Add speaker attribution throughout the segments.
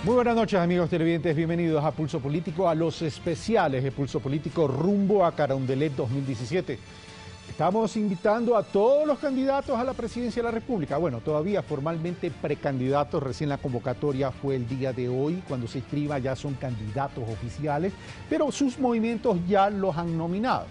Speaker 1: Muy buenas noches, amigos televidentes, bienvenidos a Pulso Político, a los especiales de Pulso Político rumbo a Carondelet 2017. Estamos invitando a todos los candidatos a la presidencia de la República. Bueno, todavía formalmente precandidatos, recién la convocatoria fue el día de hoy, cuando se inscriba ya son candidatos oficiales, pero sus movimientos ya los han nominado.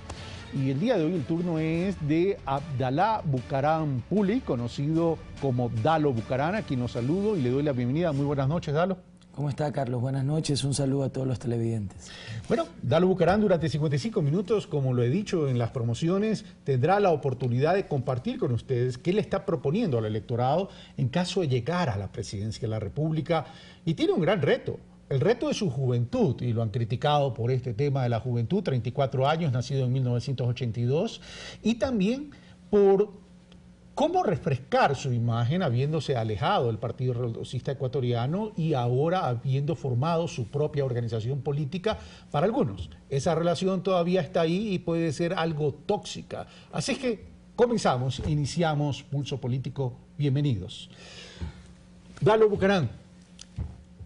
Speaker 1: Y el día de hoy el turno es de Abdalá Bucaram Puli, conocido como Dalo Bucaram, a quien los saludo y le doy la bienvenida. Muy buenas noches, Dalo.
Speaker 2: ¿Cómo está, Carlos? Buenas noches, un saludo a todos los televidentes.
Speaker 1: Bueno, Dalo Bucaram durante 55 minutos, como lo he dicho en las promociones, tendrá la oportunidad de compartir con ustedes qué le está proponiendo al electorado en caso de llegar a la presidencia de la República. Y tiene un gran reto. El reto de su juventud, y lo han criticado por este tema de la juventud, 34 años, nacido en 1982, y también por cómo refrescar su imagen habiéndose alejado del Partido Progresista Ecuatoriano y ahora habiendo formado su propia organización política. Para algunos, esa relación todavía está ahí y puede ser algo tóxica. Así que comenzamos, iniciamos Pulso Político. Bienvenidos. Dalo Bucaram.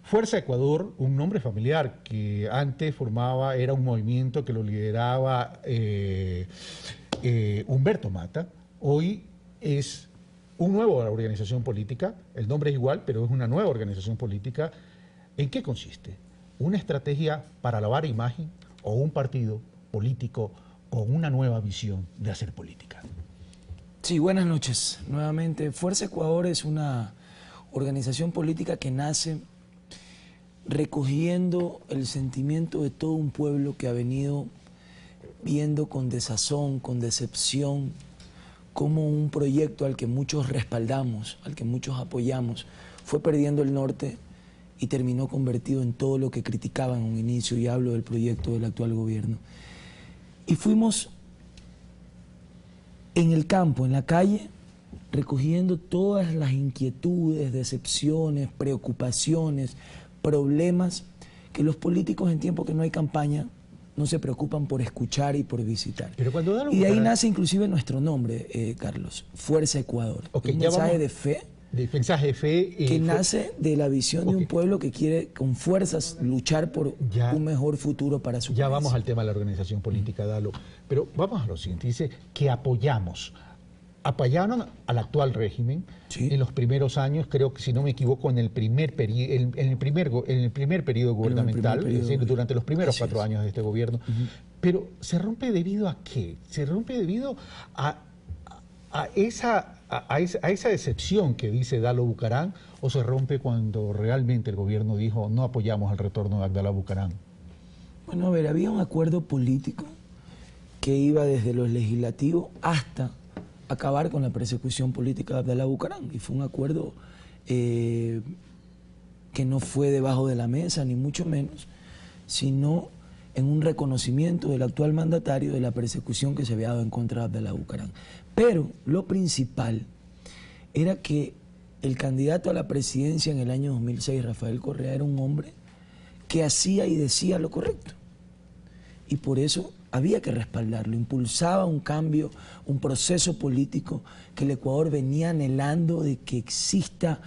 Speaker 1: Fuerza Ecuador, un nombre familiar que antes era un movimiento que lo lideraba Humberto Mata. Hoy es una nueva organización política, el nombre es igual, pero es una nueva organización política. ¿En qué consiste? ¿Una estrategia para lavar imagen o un partido político con una nueva visión de hacer política?
Speaker 2: Sí, buenas noches. Nuevamente, Fuerza Ecuador es una organización política que nace recogiendo el sentimiento de todo un pueblo que ha venido viendo con desazón, con decepción, como un proyecto al que muchos respaldamos, al que muchos apoyamos, fue perdiendo el norte y terminó convertido en todo lo que criticaban en un inicio, y hablo del proyecto del actual gobierno. Y fuimos en el campo, en la calle, recogiendo todas las inquietudes, decepciones, preocupaciones, problemas que los políticos en tiempo que no hay campaña no se preocupan por escuchar y por visitar.
Speaker 1: Pero cuando
Speaker 2: y de ahí nace inclusive nuestro nombre, Carlos, Fuerza Ecuador.
Speaker 1: Okay,
Speaker 2: un mensaje de fe.
Speaker 1: Mensaje de fe.
Speaker 2: Que nace de la visión de un pueblo que quiere con fuerzas luchar por un mejor futuro para su país.
Speaker 1: Ya vamos al tema de la organización política, Dalo. Pero vamos a lo siguiente. Dice que apoyaron al actual régimen. Sí. En los primeros años, creo que si no me equivoco, en el primer periodo gubernamental, es decir, durante los primeros 4 años de este gobierno. Pero ¿se rompe debido a qué? ¿Se rompe debido a esa decepción que dice Dalo Bucaram, o se rompe cuando realmente el gobierno dijo no apoyamos el retorno de Abdalá Bucaram?
Speaker 2: Bueno, a ver, había un acuerdo político que iba desde lo legislativo hasta acabar con la persecución política de Abdalá Bucaram, y fue un acuerdo que no fue debajo de la mesa, ni mucho menos, sino en un reconocimiento del actual mandatario de la persecución que se había dado en contra de Abdalá Bucaram. Pero lo principal era que el candidato a la presidencia en el año 2006, Rafael Correa, era un hombre que hacía y decía lo correcto, y por eso había que respaldarlo. Impulsaba un cambio, un proceso político que el Ecuador venía anhelando, de que exista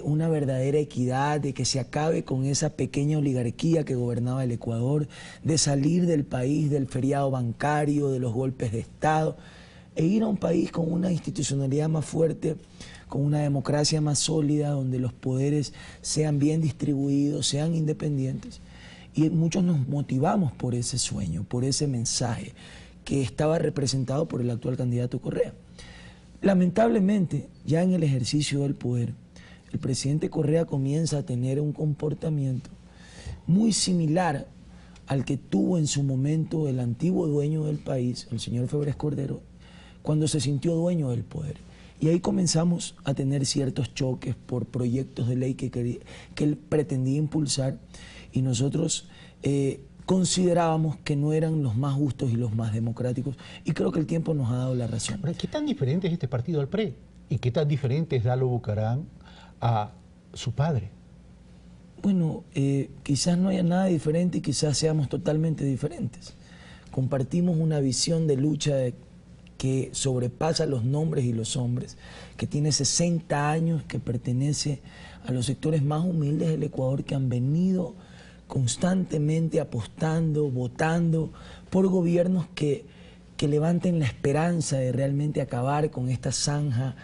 Speaker 2: una verdadera equidad, de que se acabe con esa pequeña oligarquía que gobernaba el Ecuador, de salir del país del feriado bancario, de los golpes de Estado, e ir a un país con una institucionalidad más fuerte, con una democracia más sólida, donde los poderes sean bien distribuidos, sean independientes. Y muchos nos motivamos por ese sueño, por ese mensaje que estaba representado por el actual candidato Correa. Lamentablemente, ya en el ejercicio del poder, el presidente Correa comienza a tener un comportamiento muy similar al que tuvo en su momento el antiguo dueño del país, el señor Febres Cordero, cuando se sintió dueño del poder. Y ahí comenzamos a tener ciertos choques por proyectos de ley que él pretendía impulsar, y nosotros considerábamos que no eran los más justos y los más democráticos, y creo que el tiempo nos ha dado la razón.
Speaker 1: ¿Qué tan diferente es este partido al PRE? ¿Y qué tan diferente es Dalo Bucaram a su padre?
Speaker 2: Bueno, quizás no haya nada diferente y quizás seamos totalmente diferentes. Compartimos una visión de lucha que sobrepasa los nombres y los hombres, que tiene 60 años, que pertenece a los sectores más humildes del Ecuador, que han venido constantemente apostando, votando por gobiernos que levanten la esperanza de realmente acabar con esta zanja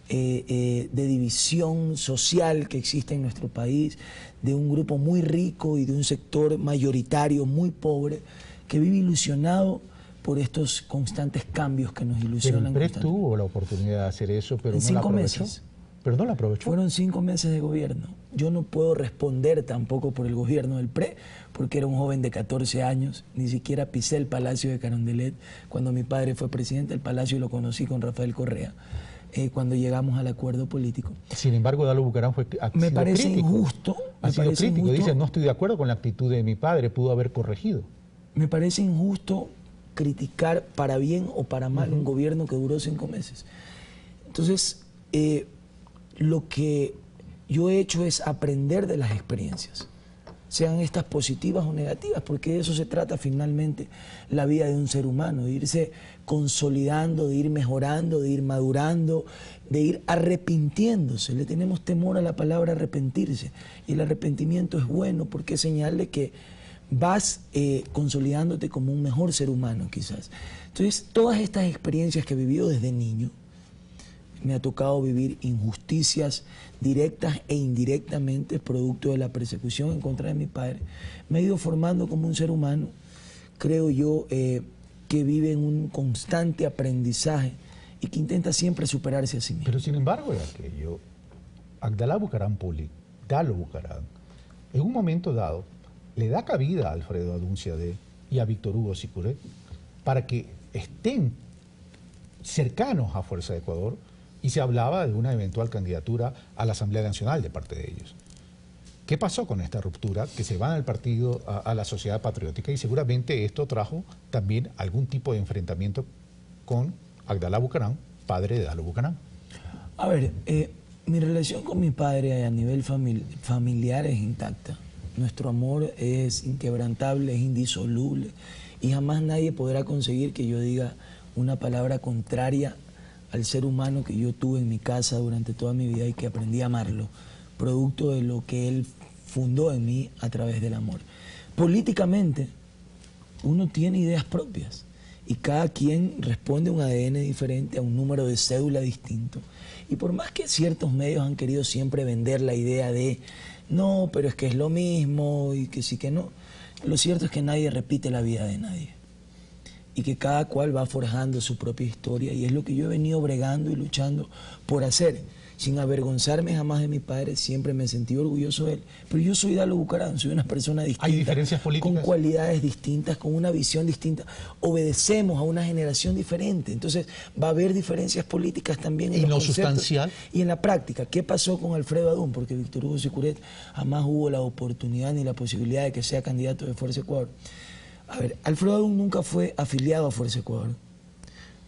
Speaker 2: de división social que existe en nuestro país, de un grupo muy rico y de un sector mayoritario muy pobre, que vive ilusionado por estos constantes cambios que nos ilusionan.
Speaker 1: Pero el PRE tuvo la oportunidad de hacer eso, pero
Speaker 2: en
Speaker 1: no la
Speaker 2: 5
Speaker 1: aprovechó.
Speaker 2: meses.
Speaker 1: Pero no la aprovechó.
Speaker 2: Fueron 5 meses de gobierno. Yo no puedo responder tampoco por el gobierno del PRE, porque era un joven de 14 años, ni siquiera pisé el Palacio de Carondelet. Cuando mi padre fue presidente, el Palacio lo conocí con Rafael Correa, cuando llegamos al acuerdo político.
Speaker 1: Sin embargo, Dalo Bucaram
Speaker 2: me parece injusto.
Speaker 1: Ha sido crítico. Dice, no estoy de acuerdo con la actitud de mi padre, pudo haber corregido.
Speaker 2: Me parece injusto criticar para bien o para mal un gobierno que duró 5 meses. Entonces, lo que yo he hecho es aprender de las experiencias, sean estas positivas o negativas, porque de eso se trata finalmente la vida de un ser humano, de irse consolidando, de ir mejorando, de ir madurando, de ir arrepintiéndose. Le tenemos temor a la palabra arrepentirse, y el arrepentimiento es bueno porque es señal de que vas consolidándote como un mejor ser humano quizás. Entonces, todas estas experiencias que he vivido desde niño, me ha tocado vivir injusticias directas e indirectamente producto de la persecución en contra de mi padre. Me ha ido formando como un ser humano, creo yo, que vive en un constante aprendizaje y que intenta siempre superarse a sí mismo.
Speaker 1: Pero sin embargo, Dalo Bucaram, en un momento dado, le da cabida a Alfredo Adunciade y a Víctor Hugo Sicuret para que estén cercanos a Fuerza de Ecuador, y se hablaba de una eventual candidatura a la Asamblea Nacional de parte de ellos. ¿Qué pasó con esta ruptura? Que se van al partido, a la Sociedad Patriótica, y seguramente esto trajo también algún tipo de enfrentamiento con Agdalá Bucaram, padre de Dalo Bucaram.
Speaker 2: A ver, mi relación con mi padre a nivel familiar es intacta. Nuestro amor es inquebrantable, es indisoluble, y jamás nadie podrá conseguir que yo diga una palabra contraria al ser humano que yo tuve en mi casa durante toda mi vida y que aprendí a amarlo, producto de lo que él fundó en mí a través del amor. Políticamente, uno tiene ideas propias y cada quien responde a un ADN diferente, a un número de cédula distinto. Y por más que ciertos medios han querido siempre vender la idea de no, pero es que es lo mismo y que sí que no, lo cierto es que nadie repite la vida de nadie, y que cada cual va forjando su propia historia, y es lo que yo he venido bregando y luchando por hacer, sin avergonzarme jamás de mi padre. Siempre me sentí orgulloso de él, pero yo soy Dalo Bucaram, soy una persona distinta.
Speaker 1: ¿Hay diferencias políticas?
Speaker 2: Con cualidades distintas, con una visión distinta, obedecemos a una generación diferente, entonces va a haber diferencias políticas también en
Speaker 1: ¿Y
Speaker 2: los
Speaker 1: no
Speaker 2: conceptos
Speaker 1: sustancial?
Speaker 2: y en la práctica. ¿Qué pasó con Alfredo Adún? Porque Víctor Hugo Sicuret jamás hubo la oportunidad ni la posibilidad de que sea candidato de Fuerza Ecuador. A ver, Alfredo Adún nunca fue afiliado a Fuerza Ecuador,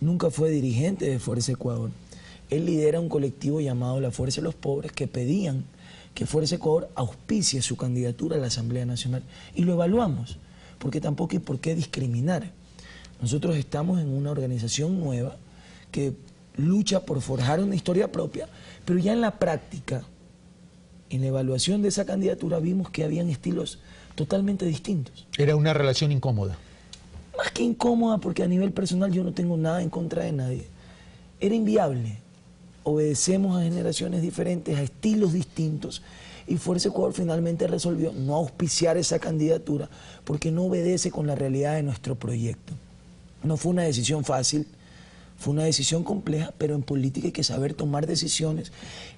Speaker 2: nunca fue dirigente de Fuerza Ecuador. Él lidera un colectivo llamado La Fuerza de los Pobres, que pedían que Fuerza Ecuador auspicie su candidatura a la Asamblea Nacional, y lo evaluamos, porque tampoco hay por qué discriminar. Nosotros estamos en una organización nueva que lucha por forjar una historia propia, pero ya en la práctica, en la evaluación de esa candidatura, vimos que habían estilos totalmente distintos.
Speaker 1: Era una relación incómoda.
Speaker 2: Más que incómoda, porque a nivel personal yo no tengo nada en contra de nadie. Era inviable. Obedecemos a generaciones diferentes, a estilos distintos, y Fuerza Ecuador finalmente resolvió no auspiciar esa candidatura porque no obedece con la realidad de nuestro proyecto. No fue una decisión fácil, fue una decisión compleja, pero en política hay que saber tomar decisiones,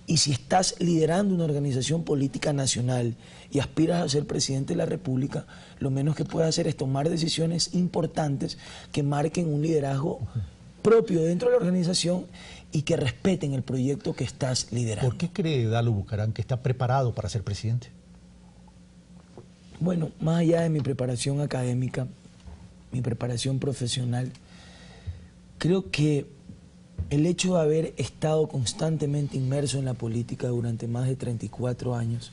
Speaker 2: y si estás liderando una organización política nacional y aspiras a ser presidente de la República, lo menos que puedes hacer es tomar decisiones importantes que marquen un liderazgo propio dentro de la organización y que respeten el proyecto que estás liderando.
Speaker 1: ¿Por qué cree Dalo Bucaram que está preparado para ser presidente?
Speaker 2: Bueno, más allá de mi preparación académica, mi preparación profesional, creo que el hecho de haber estado constantemente inmerso en la política durante más de 34 años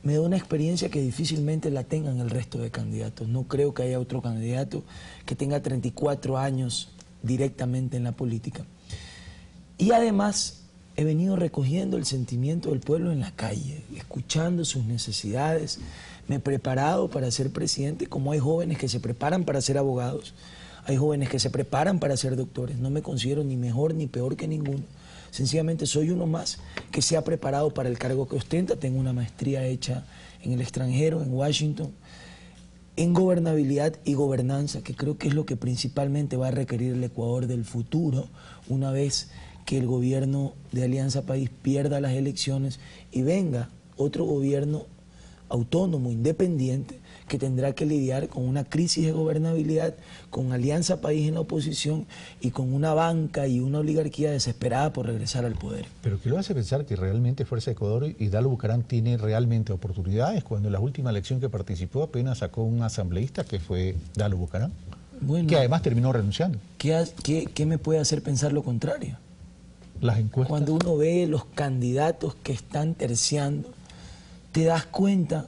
Speaker 2: me da una experiencia que difícilmente la tengan el resto de candidatos. No creo que haya otro candidato que tenga 34 años directamente en la política. Y además he venido recogiendo el sentimiento del pueblo en la calle, escuchando sus necesidades. Me he preparado para ser presidente, como hay jóvenes que se preparan para ser abogados, hay jóvenes que se preparan para ser doctores. No me considero ni mejor ni peor que ninguno. Sencillamente soy uno más que se ha preparado para el cargo que ostenta. Tengo una maestría hecha en el extranjero, en Washington, en gobernabilidad y gobernanza, que creo que es lo que principalmente va a requerir el Ecuador del futuro, una vez que el gobierno de Alianza País pierda las elecciones y venga otro gobierno autónomo, independiente, que tendrá que lidiar con una crisis de gobernabilidad, con Alianza País en la oposición y con una banca y una oligarquía desesperada por regresar al poder.
Speaker 1: ¿Pero qué lo hace pensar que realmente Fuerza Ecuador y Dalo Bucaram tiene realmente oportunidades cuando en la última elección que participó apenas sacó un asambleísta que fue Dalo Bucaram,
Speaker 2: Bueno,
Speaker 1: que además terminó renunciando?
Speaker 2: ¿Qué me puede hacer pensar lo contrario?
Speaker 1: Las encuestas.
Speaker 2: Cuando uno ve los candidatos que están terciando, te das cuenta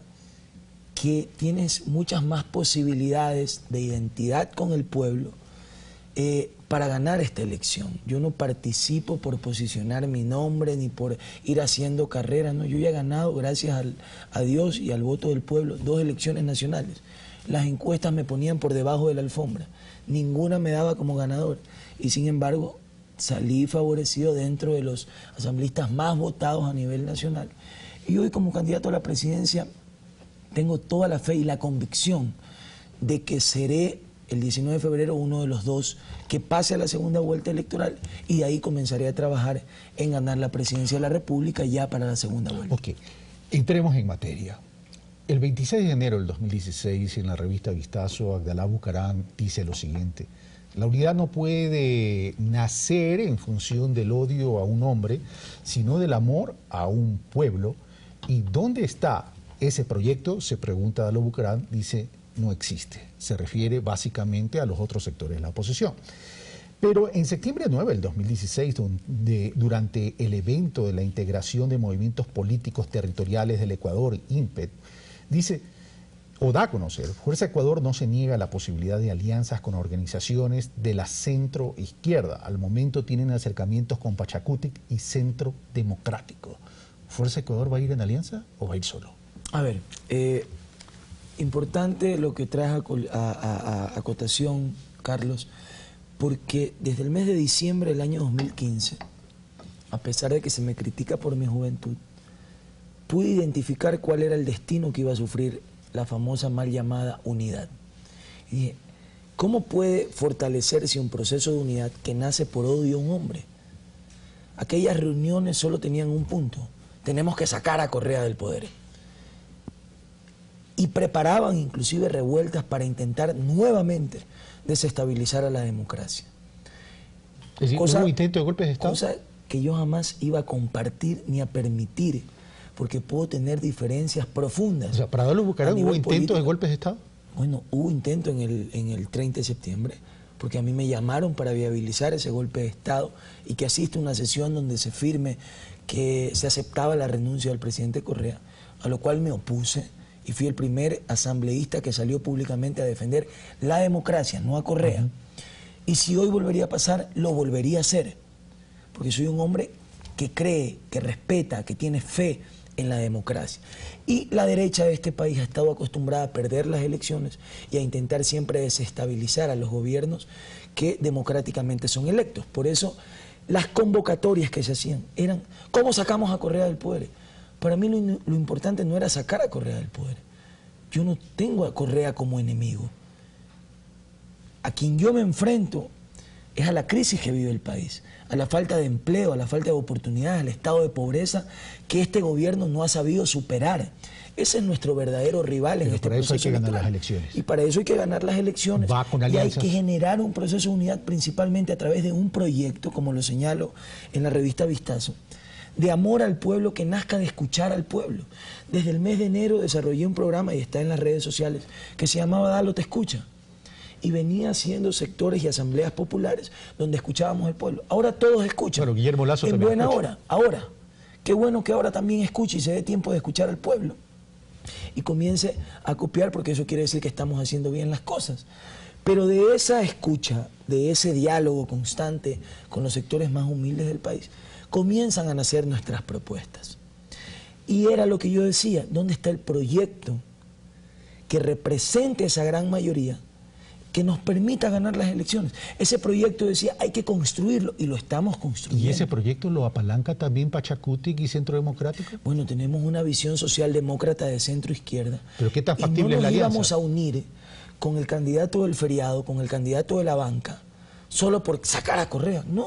Speaker 2: que tienes muchas más posibilidades de identidad con el pueblo para ganar esta elección. Yo no participo por posicionar mi nombre ni por ir haciendo carrera, no. Yo ya he ganado, gracias a Dios y al voto del pueblo, 2 elecciones nacionales. Las encuestas me ponían por debajo de la alfombra, ninguna me daba como ganador y sin embargo salí favorecido dentro de los asambleístas más votados a nivel nacional. Y hoy como candidato a la presidencia tengo toda la fe y la convicción de que seré el 19 de febrero uno de los 2 que pase a la segunda vuelta electoral y de ahí comenzaré a trabajar en ganar la presidencia de la República ya para la segunda vuelta.
Speaker 1: Ok, entremos en materia. El 26 de enero del 2016 en la revista Vistazo, Abdalá Bucaram dice lo siguiente: la unidad no puede nacer en función del odio a un hombre, sino del amor a un pueblo. ¿Y dónde está ese proyecto? Se pregunta Dalo Bucaram, dice no existe. Se refiere básicamente a los otros sectores de la oposición. Pero en septiembre 9 del 2016, durante el evento de la integración de movimientos políticos territoriales del Ecuador, INPET, dice o da a conocer, Fuerza Ecuador no se niega a la posibilidad de alianzas con organizaciones de la centro izquierda. Al momento tienen acercamientos con Pachacutic y Centro Democrático. ¿Fuerza Ecuador va a ir en alianza o va a ir solo?
Speaker 2: A ver, importante lo que traes a acotación, Carlos, porque desde el mes de diciembre del año 2015, a pesar de que se me critica por mi juventud, pude identificar cuál era el destino que iba a sufrir la famosa mal llamada unidad. Y dije, ¿cómo puede fortalecerse un proceso de unidad que nace por odio a un hombre? Aquellas reuniones solo tenían un punto: tenemos que sacar a Correa del poder. Y preparaban inclusive revueltas para intentar nuevamente desestabilizar a la democracia.
Speaker 1: Es decir, ¿hubo intento de golpes de Estado?
Speaker 2: Cosa que yo jamás iba a compartir ni a permitir, porque puedo tener diferencias profundas.
Speaker 1: O sea, ¿para Dalo Bucaram hubo intentos de golpes de Estado?
Speaker 2: Bueno, hubo intento en el 30 de septiembre, porque a mí me llamaron para viabilizar ese golpe de Estado y que asista a una sesión donde se firme que se aceptaba la renuncia del presidente Correa, a lo cual me opuse y fui el primer asambleísta que salió públicamente a defender la democracia, no a Correa. Y si hoy volvería a pasar, lo volvería a hacer, porque soy un hombre que cree, que respeta, que tiene fe en la democracia. Y la derecha de este país ha estado acostumbrada a perder las elecciones y a intentar siempre desestabilizar a los gobiernos que democráticamente son electos. Por eso las convocatorias que se hacían eran ¿cómo sacamos a Correa del poder? Para mí lo importante no era sacar a Correa del poder. Yo no tengo a Correa como enemigo. A quien yo me enfrento es a la crisis que vive el país, a la falta de empleo, a la falta de oportunidades, al estado de pobreza que este gobierno no ha sabido superar. Ese es nuestro verdadero rival en este proceso.
Speaker 1: Para eso hay que ganar las elecciones.
Speaker 2: Y para eso hay que ganar las elecciones.
Speaker 1: Va con alianzas.
Speaker 2: Y hay que generar un proceso de unidad principalmente a través de un proyecto, como lo señalo en la revista Vistazo, de amor al pueblo que nazca de escuchar al pueblo. Desde el mes de enero desarrollé un programa, y está en las redes sociales, que se llamaba Dalo te escucha. Y venía haciendo sectores y asambleas populares donde escuchábamos al pueblo. Ahora todos escuchan.
Speaker 1: Bueno, Guillermo Lazo
Speaker 2: en buena
Speaker 1: escucha.
Speaker 2: hora. Ahora. Qué bueno que ahora también escuche y se dé tiempo de escuchar al pueblo. Y comience a copiar, porque eso quiere decir que estamos haciendo bien las cosas. Pero de esa escucha, de ese diálogo constante con los sectores más humildes del país, comienzan a nacer nuestras propuestas. Y era lo que yo decía, ¿dónde está el proyecto que represente esa gran mayoría, que nos permita ganar las elecciones? Ese proyecto decía, hay que construirlo, y lo estamos construyendo.
Speaker 1: ¿Y ese proyecto lo apalanca también Pachacutic y Centro Democrático?
Speaker 2: Bueno, tenemos una visión socialdemócrata de centro-izquierda.
Speaker 1: ¿Pero qué tan factible
Speaker 2: y no
Speaker 1: es la alianza?
Speaker 2: nos íbamos a unir con el candidato del feriado, con el candidato de la banca, solo por sacar a Correa. No,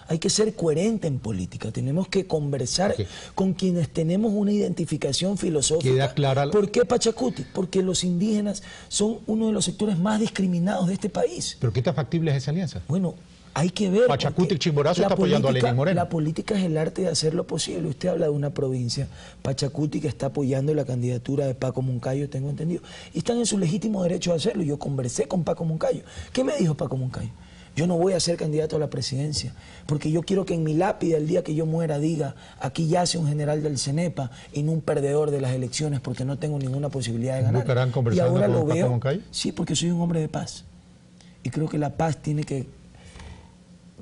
Speaker 2: hay que ser coherente en política. Tenemos que conversar con quienes tenemos una identificación filosófica.
Speaker 1: Queda clara.
Speaker 2: ¿Por qué Pachacuti? Porque los indígenas son uno de los sectores más discriminados de este país.
Speaker 1: ¿Pero qué tan factible es esa alianza?
Speaker 2: Bueno, hay que ver.
Speaker 1: Pachacutic Chimborazo está apoyando a Lenín Moreno.
Speaker 2: La política es el arte de hacer lo posible. Usted habla de una provincia, Pachacutic está apoyando la candidatura de Paco Moncayo, tengo entendido. Y están en su legítimo derecho de hacerlo. Yo conversé con Paco Moncayo. ¿Qué me dijo Paco Moncayo? Yo no voy a ser candidato a la presidencia, porque yo quiero que en mi lápida, el día que yo muera, diga, aquí yace un general del CENEPA y no un perdedor de las elecciones, porque no tengo ninguna posibilidad de ganar.
Speaker 1: ¿Buscarán conversando
Speaker 2: y ahora
Speaker 1: con
Speaker 2: lo
Speaker 1: Paco
Speaker 2: veo,
Speaker 1: Moncayo?
Speaker 2: Sí, porque soy un hombre de paz. Y creo que la paz tiene que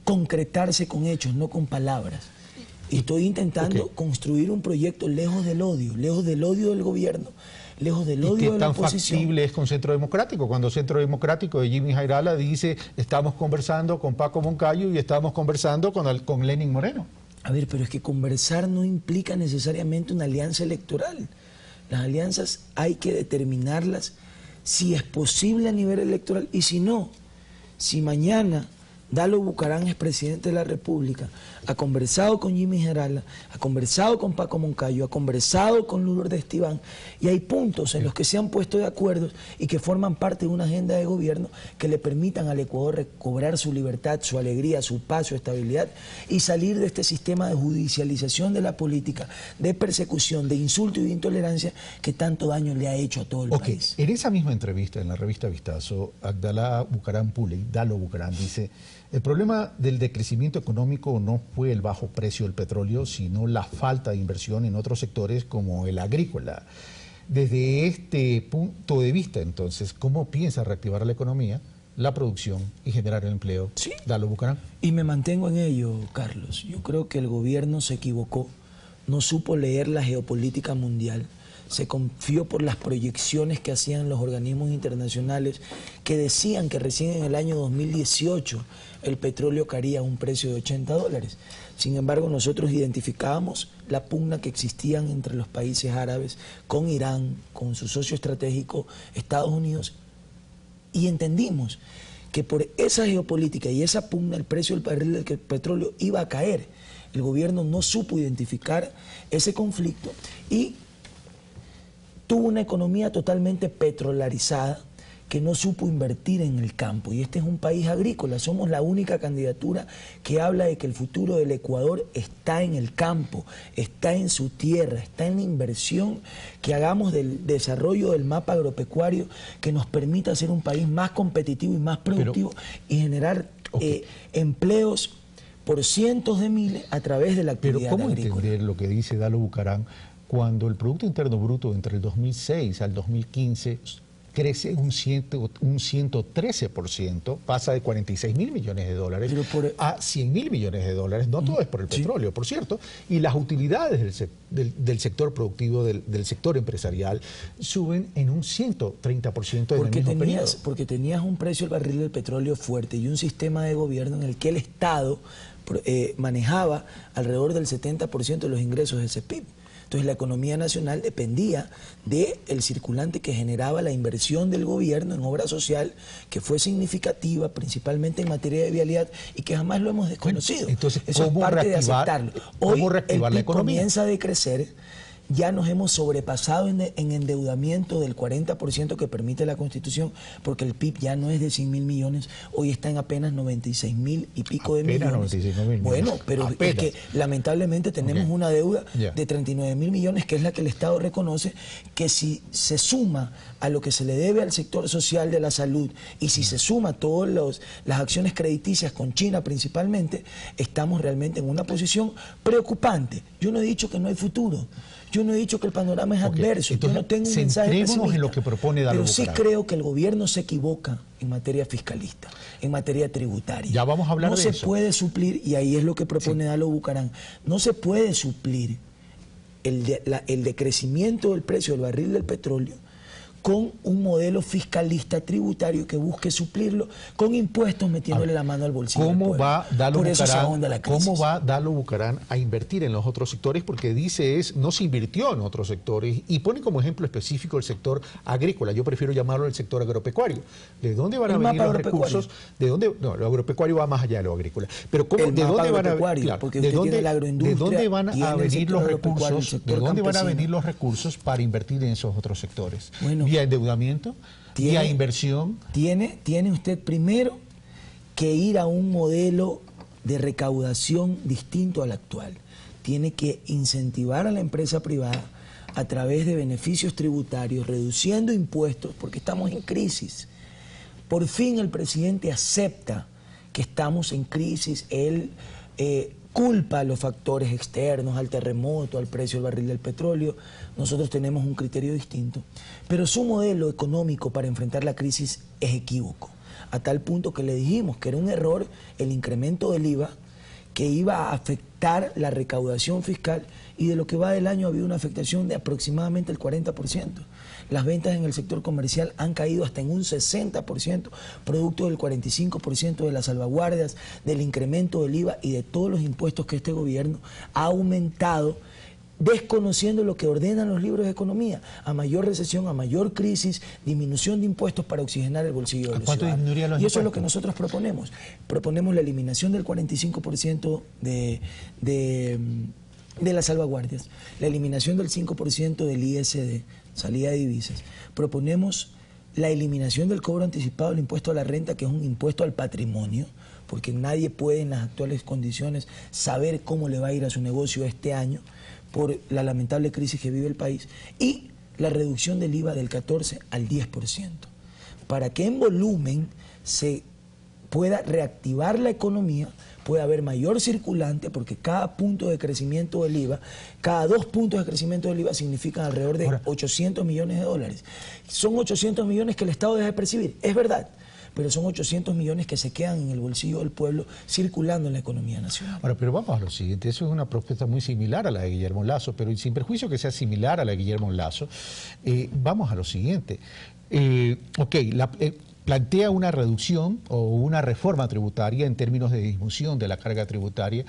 Speaker 2: concretarse con hechos, no con palabras. Y estoy intentando construir un proyecto lejos del odio del gobierno, lejos del odio de la oposición.
Speaker 1: ¿Qué tan factible es con Centro Democrático? Cuando Centro Democrático de Jimmy Jairala dice, estamos conversando con Paco Moncayo y estamos conversando con Lenín Moreno.
Speaker 2: A ver, pero es que conversar no implica necesariamente una alianza electoral. Las alianzas hay que determinarlas si es posible a nivel electoral, y si no, si mañana Dalo Bucaram es presidente de la República, ha conversado con Jimmy Jairala, ha conversado con Paco Moncayo, ha conversado con Lourdes Esteban, y hay puntos en los que se han puesto de acuerdo y que forman parte de una agenda de gobierno que le permitan al Ecuador recobrar su libertad, su alegría, su paz, su estabilidad, y salir de este sistema de judicialización de la política, de persecución, de insulto y de intolerancia que tanto daño le ha hecho a todo el país.
Speaker 1: En esa misma entrevista, en la revista Vistazo, Abdalá Bucaram Pule, Dalo Bucaram, dice: el problema del decrecimiento económico no fue el bajo precio del petróleo, sino la falta de inversión en otros sectores como el agrícola. Desde este punto de vista, entonces, ¿cómo piensa reactivar la economía, la producción y generar el empleo?
Speaker 2: Sí.
Speaker 1: Dalo Bucaram.
Speaker 2: Y me mantengo en ello, Carlos. Yo creo que el gobierno se equivocó, no supo leer la geopolítica mundial, se confió por las proyecciones que hacían los organismos internacionales que decían que recién en el año 2018 el petróleo caería a un precio de $80. Sin embargo, nosotros identificábamos la pugna que existían entre los países árabes con Irán, con su socio estratégico Estados Unidos, y entendimos que por esa geopolítica y esa pugna el precio del barril del petróleo iba a caer. El gobierno no supo identificar ese conflicto y tuvo una economía totalmente petrolarizada que no supo invertir en el campo. Y este es un país agrícola, somos la única candidatura que habla de que el futuro del Ecuador está en el campo, está en su tierra, está en la inversión que hagamos del desarrollo del mapa agropecuario que nos permita ser un país más competitivo y más productivo y generar empleos por cientos de miles a través de la actividad agrícola.
Speaker 1: Pero ¿cómo entender lo que dice Dalo Bucaram cuando el Producto Interno Bruto entre el 2006 al 2015 crece un 113%, pasa de 46.000 millones de dólares a 100.000 millones de dólares? No todo es por el petróleo, por cierto, y las utilidades del sector productivo, del sector empresarial, suben en un 130% en el mismo periodo.
Speaker 2: Porque tenías un precio del barril del petróleo fuerte y un sistema de gobierno en el que el Estado manejaba alrededor del 70% de los ingresos de ese PIB. Entonces la economía nacional dependía del circulante que generaba la inversión del gobierno en obra social, que fue significativa, principalmente en materia de vialidad, y que jamás lo hemos desconocido.
Speaker 1: Entonces,
Speaker 2: eso es parte de aceptarlo. Hoy el PIB comienza a decrecer. Ya nos hemos sobrepasado en endeudamiento del 40% que permite la Constitución, porque el PIB ya no es de 100.000 millones, hoy está en apenas 96.000 y pico de millones.
Speaker 1: 96.000
Speaker 2: bueno, pero es que lamentablemente tenemos una deuda de 39.000 millones, que es la que el Estado reconoce, que si se suma a lo que se le debe al sector social de la salud y si se suma a todas las acciones crediticias con China principalmente, estamos realmente en una posición preocupante. Yo no he dicho que no hay futuro. Yo no he dicho que el panorama es adverso. Entonces, yo no tengo un mensaje pesimista,
Speaker 1: en lo que propone Dalo
Speaker 2: pero
Speaker 1: Bucaram.
Speaker 2: sí creo que el gobierno se equivoca en materia fiscalista, en materia tributaria.
Speaker 1: Ya vamos a hablar de eso.
Speaker 2: No se puede suplir, y ahí es lo que propone Dalo Bucaram, no se puede suplir el decrecimiento del precio del barril del petróleo con un modelo fiscalista tributario que busque suplirlo con impuestos metiéndole la mano al bolsillo.
Speaker 1: ¿Cómo va Dalo
Speaker 2: Bucaram
Speaker 1: a invertir en los otros sectores? Porque dice no se invirtió en otros sectores y pone como ejemplo específico el sector agrícola. Yo prefiero llamarlo el sector agropecuario. ¿De dónde van a venir los recursos? No, lo agropecuario va más allá de lo agrícola. Pero ¿de dónde van a venir los recursos? ¿De dónde van a venir los recursos para invertir en esos otros sectores?
Speaker 2: Bueno,
Speaker 1: ¿vía endeudamiento? ¿Vía inversión?
Speaker 2: Tiene usted primero que ir a un modelo de recaudación distinto al actual. Tiene que incentivar a la empresa privada a través de beneficios tributarios, reduciendo impuestos, porque estamos en crisis. Por fin el presidente acepta que estamos en crisis. Él culpa a los factores externos, al terremoto, al precio del barril del petróleo. Nosotros tenemos un criterio distinto. Pero su modelo económico para enfrentar la crisis es equívoco, a tal punto que le dijimos que era un error el incremento del IVA, que iba a afectar la recaudación fiscal, y de lo que va del año ha habido una afectación de aproximadamente el 40%. Las ventas en el sector comercial han caído hasta en un 60%, producto del 45% de las salvaguardias, del incremento del IVA y de todos los impuestos que este gobierno ha aumentado, desconociendo lo que ordenan los libros de economía: a mayor recesión, a mayor crisis, disminución de impuestos para oxigenar el bolsillo de los ciudadanos. Y eso es lo que nosotros proponemos. Proponemos la eliminación del 45% de las salvaguardias, la eliminación del 5% del ISD, salida de divisas. Proponemos la eliminación del cobro anticipado del impuesto a la renta, que es un impuesto al patrimonio, porque nadie puede en las actuales condiciones saber cómo le va a ir a su negocio este año por la lamentable crisis que vive el país, y la reducción del IVA del 14 al 10%, para que en volumen se pueda reactivar la economía, puede haber mayor circulante, porque cada punto de crecimiento del IVA, cada 2 puntos de crecimiento del IVA significan alrededor de 800 millones de dólares. Son 800 millones que el Estado deja de percibir, es verdad, pero son 800 millones que se quedan en el bolsillo del pueblo circulando en la economía nacional.
Speaker 1: Ahora, pero vamos a lo siguiente, eso es una propuesta muy similar a la de Guillermo Lasso, pero sin perjuicio que sea similar a la de Guillermo Lasso, vamos a lo siguiente. Plantea una reducción o una reforma tributaria en términos de disminución de la carga tributaria,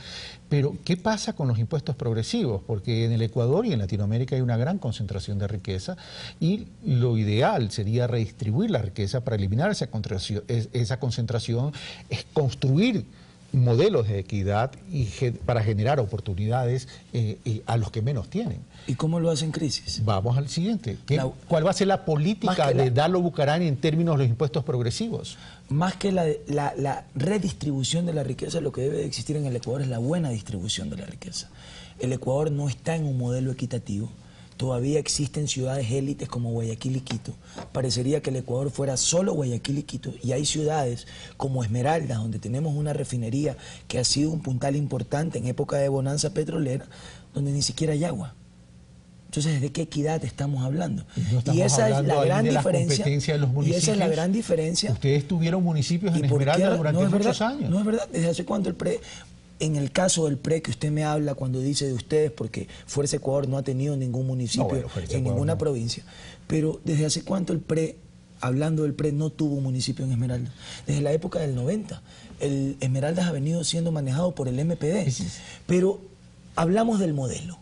Speaker 1: pero ¿qué pasa con los impuestos progresivos? Porque en el Ecuador y en Latinoamérica hay una gran concentración de riqueza, y lo ideal sería redistribuir la riqueza para eliminar esa concentración, es construir modelos de equidad y para generar oportunidades a los que menos tienen.
Speaker 2: ¿Y cómo lo hacen crisis?
Speaker 1: Vamos al siguiente. ¿Cuál va a ser la política de Dalo Bucaram en términos de los impuestos progresivos?
Speaker 2: Más que la redistribución de la riqueza, lo que debe de existir en el Ecuador es la buena distribución de la riqueza. El Ecuador no está en un modelo equitativo. Todavía existen ciudades élites como Guayaquil y Quito. Parecería que el Ecuador fuera solo Guayaquil y Quito, y hay ciudades como Esmeraldas, donde tenemos una refinería que ha sido un puntal importante en época de bonanza petrolera, donde ni siquiera hay agua. Entonces, ¿de qué equidad estamos hablando? Y esa es la gran diferencia. Y esa es la gran diferencia.
Speaker 1: Ustedes tuvieron municipios en Esmeraldas durante muchos años.
Speaker 2: No es verdad. ¿Desde hace cuánto el PRE? En el caso del PRE que usted me habla cuando dice de ustedes, porque Fuerza Ecuador no ha tenido ningún municipio en ninguna provincia, pero ¿desde hace cuánto el PRE, hablando del PRE, no tuvo un municipio en Esmeraldas? Desde la época del 90. El Esmeraldas ha venido siendo manejado por el MPD, pero hablamos del modelo.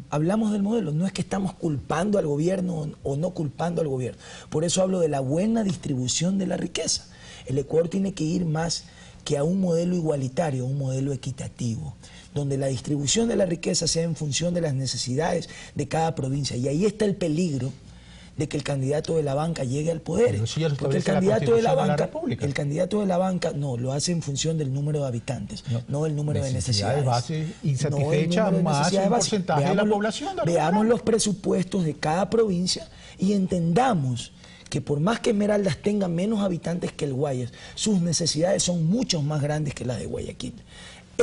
Speaker 2: Hablamos del modelo, no es que estamos culpando al gobierno o no culpando al gobierno. Por eso hablo de la buena distribución de la riqueza. El Ecuador tiene que ir más que a un modelo igualitario, un modelo equitativo, donde la distribución de la riqueza sea en función de las necesidades de cada provincia. Y ahí está el peligro de que el candidato de la banca llegue al poder. Porque el candidato de la banca no lo hace en función del número de habitantes, no del número de necesidades.
Speaker 1: Base insatisfecha, más un porcentaje de la población.
Speaker 2: Veamos los presupuestos de cada provincia y entendamos que por más que Esmeraldas tenga menos habitantes que el Guayas, sus necesidades son mucho más grandes que las de Guayaquil.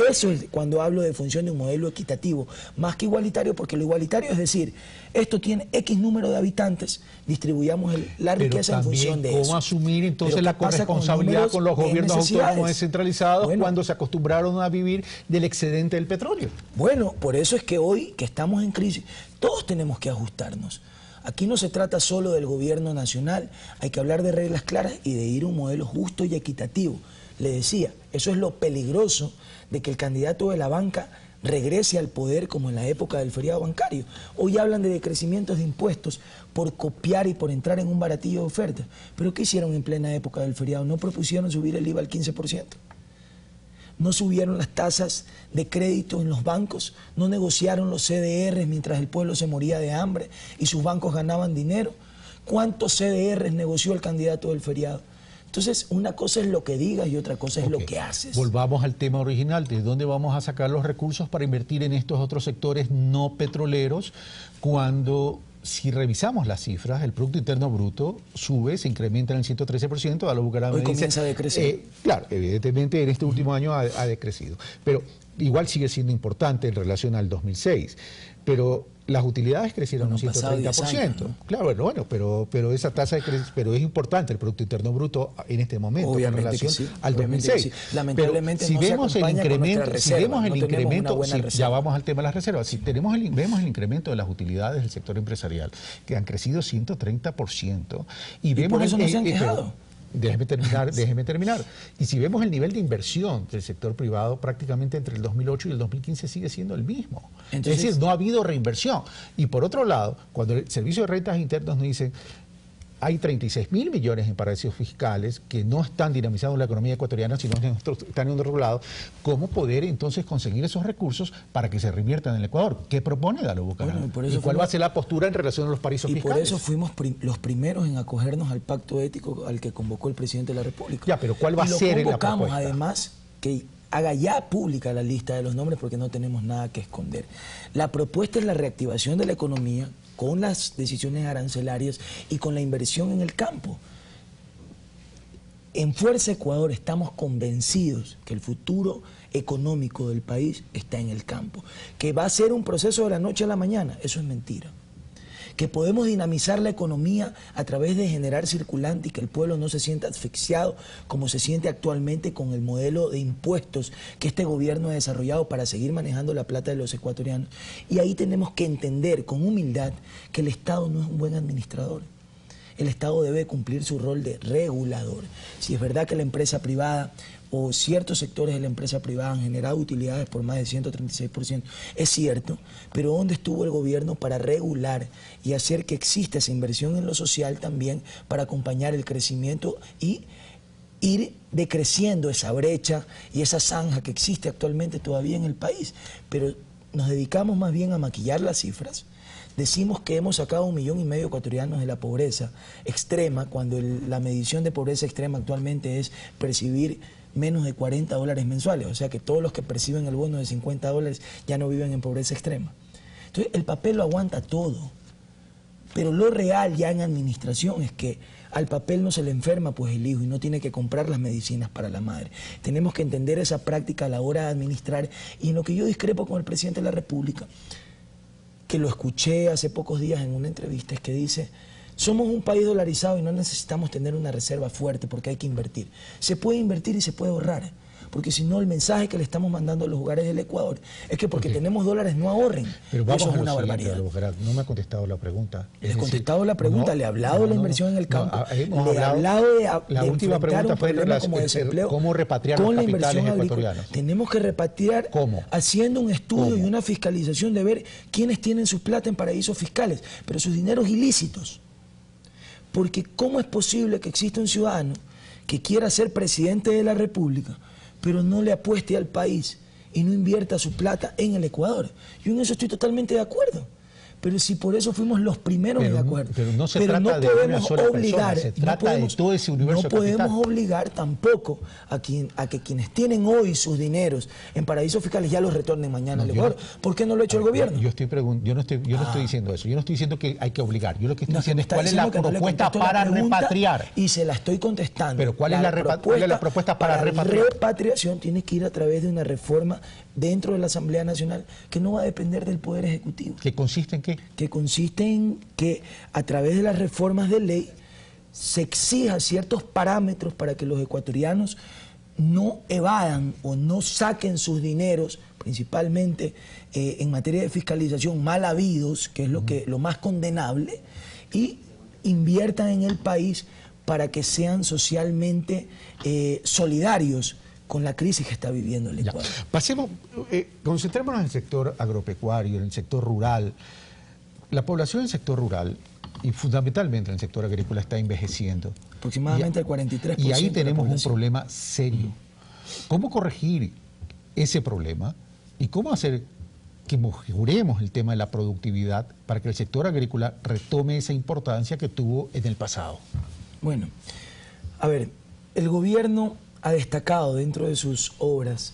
Speaker 2: Eso es cuando hablo de función de un modelo equitativo, más que igualitario, porque lo igualitario es decir, esto tiene X número de habitantes, distribuyamos la riqueza en función de eso.
Speaker 1: ¿Cómo asumir entonces la corresponsabilidad con los gobiernos autónomos descentralizados cuando se acostumbraron a vivir del excedente del petróleo?
Speaker 2: Bueno, por eso es que hoy que estamos en crisis, todos tenemos que ajustarnos. Aquí no se trata solo del gobierno nacional, hay que hablar de reglas claras y de ir a un modelo justo y equitativo. Le decía, eso es lo peligroso de que el candidato de la banca regrese al poder como en la época del feriado bancario. Hoy hablan de decrecimientos de impuestos por copiar y por entrar en un baratillo de ofertas. ¿Pero qué hicieron en plena época del feriado? ¿No propusieron subir el IVA al 15%? ¿No subieron las tasas de crédito en los bancos? ¿No negociaron los CDRs mientras el pueblo se moría de hambre y sus bancos ganaban dinero? ¿Cuántos CDRs negoció el candidato del feriado? Entonces, una cosa es lo que digas y otra cosa es lo que haces.
Speaker 1: Volvamos al tema original. ¿De dónde vamos a sacar los recursos para invertir en estos otros sectores no petroleros cuando, si revisamos las cifras, el Producto Interno Bruto sube, se incrementa en el 113%, a lo Bucaram
Speaker 2: hoy comienza a decrecer.
Speaker 1: Claro, evidentemente en este último año ha decrecido, pero igual sigue siendo importante en relación al 2006. Pero las utilidades crecieron un 130%. Años, ¿no? Claro, bueno, pero esa tasa de crecimiento, pero es importante el Producto Interno Bruto en este momento
Speaker 2: obviamente
Speaker 1: en relación
Speaker 2: sí,
Speaker 1: al 2006. Sí.
Speaker 2: Lamentablemente
Speaker 1: pero si
Speaker 2: no
Speaker 1: vemos
Speaker 2: se
Speaker 1: el incremento,
Speaker 2: reserva,
Speaker 1: si vemos el incremento,
Speaker 2: ya
Speaker 1: vamos al tema de las reservas. Si vemos el incremento de las utilidades del sector empresarial, que han crecido 130%, y vemos
Speaker 2: por eso no se han quejado.
Speaker 1: Déjeme terminar. Y si vemos el nivel de inversión del sector privado, prácticamente entre el 2008 y el 2015 sigue siendo el mismo. Entonces, es decir, no ha habido reinversión. Y por otro lado, cuando el Servicio de Rentas Internas nos dice hay 36.000 millones en paraísos fiscales que no están dinamizando la economía ecuatoriana, sino que están en otro lado, ¿cómo poder entonces conseguir esos recursos para que se reviertan en el Ecuador? ¿Qué propone Galo Bucaram? ¿Y cuál va a ser la postura en relación a los paraísos fiscales?
Speaker 2: Y por eso fuimos los primeros en acogernos al pacto ético al que convocó el presidente de la República.
Speaker 1: Ya, pero ¿cuál va a ser en la propuesta?
Speaker 2: Y lo convocamos además que haga ya pública la lista de los nombres porque no tenemos nada que esconder. La propuesta es la reactivación de la economía con las decisiones arancelarias y con la inversión en el campo. En Fuerza Ecuador estamos convencidos que el futuro económico del país está en el campo. Que va a ser un proceso de la noche a la mañana, eso es mentira. Que podemos dinamizar la economía a través de generar circulante y que el pueblo no se sienta asfixiado como se siente actualmente con el modelo de impuestos que este gobierno ha desarrollado para seguir manejando la plata de los ecuatorianos. Y ahí tenemos que entender con humildad que el Estado no es un buen administrador. El Estado debe cumplir su rol de regulador. Si es verdad que la empresa privada o ciertos sectores de la empresa privada han generado utilidades por más de 136%, es cierto, pero ¿dónde estuvo el gobierno para regular y hacer que exista esa inversión en lo social también para acompañar el crecimiento y ir decreciendo esa brecha y esa zanja que existe actualmente todavía en el país? Pero nos dedicamos más bien a maquillar las cifras. Decimos que hemos sacado 1,5 millones de ecuatorianos de la pobreza extrema, cuando la medición de pobreza extrema actualmente es percibir menos de $40 mensuales. O sea que todos los que perciben el bono de $50 ya no viven en pobreza extrema. Entonces el papel lo aguanta todo. Pero lo real ya en administración es que al papel no se le enferma pues el hijo y no tiene que comprar las medicinas para la madre. Tenemos que entender esa práctica a la hora de administrar. Y en lo que yo discrepo con el presidente de la República, que lo escuché hace pocos días en una entrevista, es que dice: somos un país dolarizado y no necesitamos tener una reserva fuerte porque hay que invertir. Se puede invertir y se puede ahorrar, porque si no el mensaje que le estamos mandando a los hogares del Ecuador es que porque tenemos dólares no ahorren.
Speaker 1: Pero vamos,
Speaker 2: eso es una barbaridad.
Speaker 1: No me ha contestado la pregunta.
Speaker 2: Le he contestado la pregunta, le he hablado de la inversión en el campo, le he hablado de
Speaker 1: la última pregunta fue
Speaker 2: como desempleo,
Speaker 1: ¿cómo repatriar los capitales ecuatorianos?
Speaker 2: Tenemos que repatriar haciendo un estudio y una fiscalización de ver quiénes tienen su plata en paraísos fiscales, pero sus dineros ilícitos. Porque ¿cómo es posible que exista un ciudadano que quiera ser presidente de la República, pero no le apueste al país y no invierta su plata en el Ecuador? Yo en eso estoy totalmente de acuerdo. Pero si por eso fuimos los primeros en acuerdo.
Speaker 1: Pero no se trata de una sola persona, se trata de todo ese universo
Speaker 2: No
Speaker 1: capital.
Speaker 2: podemos obligar tampoco a que quienes tienen hoy sus dineros en paraísos fiscales ya los retornen mañana al Ecuador. ¿Por qué no lo ha hecho el gobierno?
Speaker 1: Yo no estoy diciendo eso. Yo no estoy diciendo que hay que obligar. Yo lo que estoy diciendo es cuál es la propuesta para repatriar.
Speaker 2: Y se la estoy contestando.
Speaker 1: Pero ¿cuál es la propuesta para repatriar?
Speaker 2: Repatriación tiene que ir a través de una reforma dentro de la Asamblea Nacional que no va a depender del Poder Ejecutivo.
Speaker 1: ¿Que consiste en qué?
Speaker 2: Que consiste en que a través de las reformas de ley se exija ciertos parámetros para que los ecuatorianos no evadan o no saquen sus dineros, principalmente en materia de fiscalización, mal habidos, que es lo más condenable, y inviertan en el país para que sean socialmente solidarios con la crisis que está viviendo el Ecuador.
Speaker 1: Pasemos, concentrémonos en el sector agropecuario, en el sector rural. La población del sector rural, y fundamentalmente en el sector agrícola, está envejeciendo.
Speaker 2: Aproximadamente el 43%.
Speaker 1: Y ahí tenemos un problema serio. ¿Cómo corregir ese problema y cómo hacer que mejoremos el tema de la productividad para que el sector agrícola retome esa importancia que tuvo en el pasado?
Speaker 2: Bueno, a ver, el gobierno ha destacado dentro de sus obras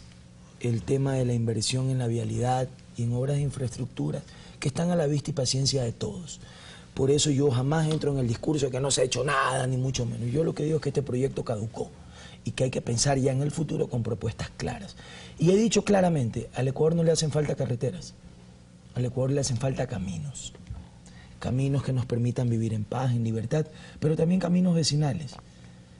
Speaker 2: el tema de la inversión en la vialidad y en obras de infraestructura que están a la vista y paciencia de todos. Por eso yo jamás entro en el discurso de que no se ha hecho nada, ni mucho menos. Yo lo que digo es que este proyecto caducó y que hay que pensar ya en el futuro con propuestas claras. Y he dicho claramente, al Ecuador no le hacen falta carreteras, al Ecuador le hacen falta caminos. Caminos que nos permitan vivir en paz, en libertad, pero también caminos vecinales,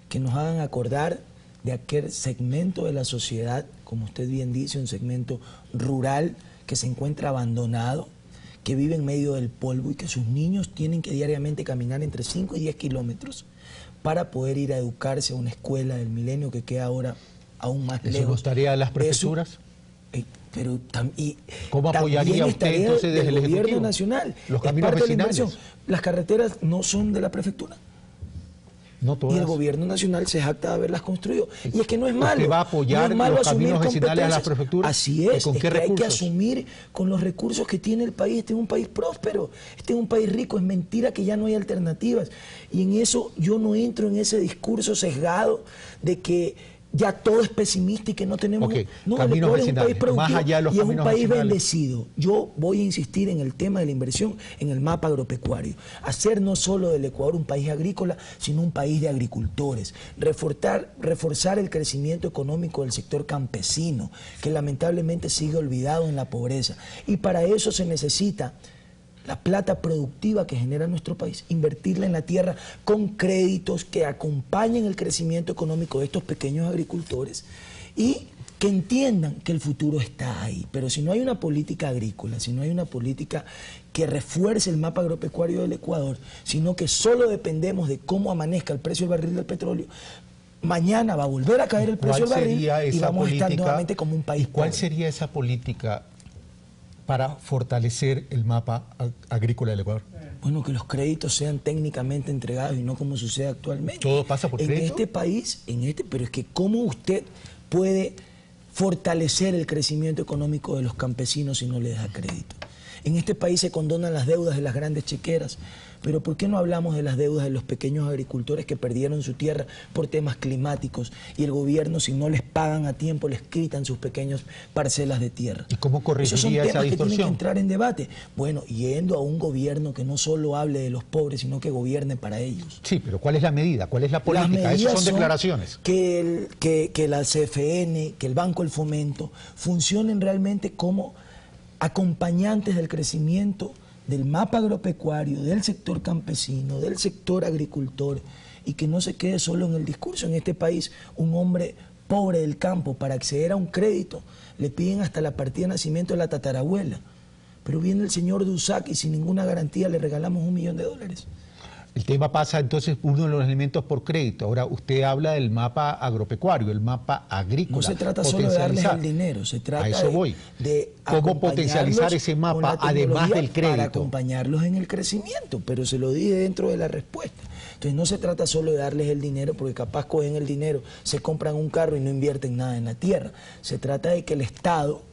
Speaker 2: que nos hagan acordar de aquel segmento de la sociedad, como usted bien dice, un segmento rural que se encuentra abandonado, que vive en medio del polvo y que sus niños tienen que diariamente caminar entre 5 y 10 kilómetros para poder ir a educarse a una escuela del Milenio que queda ahora aún más lejos.
Speaker 1: ¿Eso no es tarea de las prefecturas? ¿Cómo apoyaría usted entonces desde el
Speaker 2: gobierno
Speaker 1: Ejecutivo?
Speaker 2: Nacional?
Speaker 1: Los caminos vecinales.
Speaker 2: Las carreteras no son de la prefectura.
Speaker 1: No todas.
Speaker 2: Y el gobierno nacional se jacta de haberlas construido. Y es que no es malo.
Speaker 1: ¿Usted va a apoyar
Speaker 2: no es
Speaker 1: los caminos vecinales a las prefecturas?
Speaker 2: Así es.
Speaker 1: ¿Con qué recursos?
Speaker 2: Hay que asumir con los recursos que tiene el país. Este es un país próspero, este es un país rico. Es mentira que ya no hay alternativas. Y en eso yo no entro en ese discurso sesgado de que ya todo es pesimista y que no tenemos... No, el Ecuador es un país productivo
Speaker 1: más allá de los
Speaker 2: y es un país
Speaker 1: vecinales.
Speaker 2: bendecido. Yo voy a insistir en el tema de la inversión en el mapa agropecuario. Hacer no solo del Ecuador un país agrícola, sino un país de agricultores. Reforzar el crecimiento económico del sector campesino, que lamentablemente sigue olvidado en la pobreza. Y para eso se necesita la plata productiva que genera nuestro país, invertirla en la tierra con créditos que acompañen el crecimiento económico de estos pequeños agricultores y que entiendan que el futuro está ahí. Pero si no hay una política agrícola, si no hay una política que refuerce el mapa agropecuario del Ecuador, sino que solo dependemos de cómo amanezca el precio del barril del petróleo, mañana va a volver a caer el precio del barril y vamos a estar nuevamente como un país
Speaker 1: ¿Cuál
Speaker 2: pobre.
Speaker 1: sería esa política para fortalecer el mapa agrícola del Ecuador?
Speaker 2: Bueno, que los créditos sean técnicamente entregados y no como sucede actualmente.
Speaker 1: ¿Todo pasa por crédito?
Speaker 2: En este país, pero es que ¿cómo usted puede fortalecer el crecimiento económico de los campesinos si no les da crédito? En este país se condonan las deudas de las grandes chequeras, pero ¿por qué no hablamos de las deudas de los pequeños agricultores que perdieron su tierra por temas climáticos y el gobierno, si no les pagan a tiempo, les quitan sus pequeñas parcelas de tierra?
Speaker 1: ¿Y cómo corregiría esa distorsión?
Speaker 2: Esos son temas que tienen que entrar en debate. Bueno, yendo a un gobierno que no solo hable de los pobres, sino que gobierne para ellos.
Speaker 1: Sí, pero ¿cuál es la medida? ¿Cuál es la política? Esas son declaraciones.
Speaker 2: Que la CFN, que el Banco del Fomento funcionen realmente como acompañantes del crecimiento del mapa agropecuario, del sector campesino, del sector agricultor, y que no se quede solo en el discurso. En este país, un hombre pobre del campo, para acceder a un crédito, le piden hasta la partida de nacimiento de la tatarabuela. Pero viene el señor Dusac y sin ninguna garantía le regalamos $1 millón.
Speaker 1: El tema pasa entonces uno de los elementos por crédito. Ahora usted habla del mapa agropecuario, el mapa agrícola.
Speaker 2: No se trata solo de darles el dinero, se trata de
Speaker 1: cómo potencializar ese mapa además del crédito.
Speaker 2: Para acompañarlos en el crecimiento, pero se lo dije dentro de la respuesta. Entonces no se trata solo de darles el dinero, porque capaz cogen el dinero, se compran un carro y no invierten nada en la tierra. Se trata de que el Estado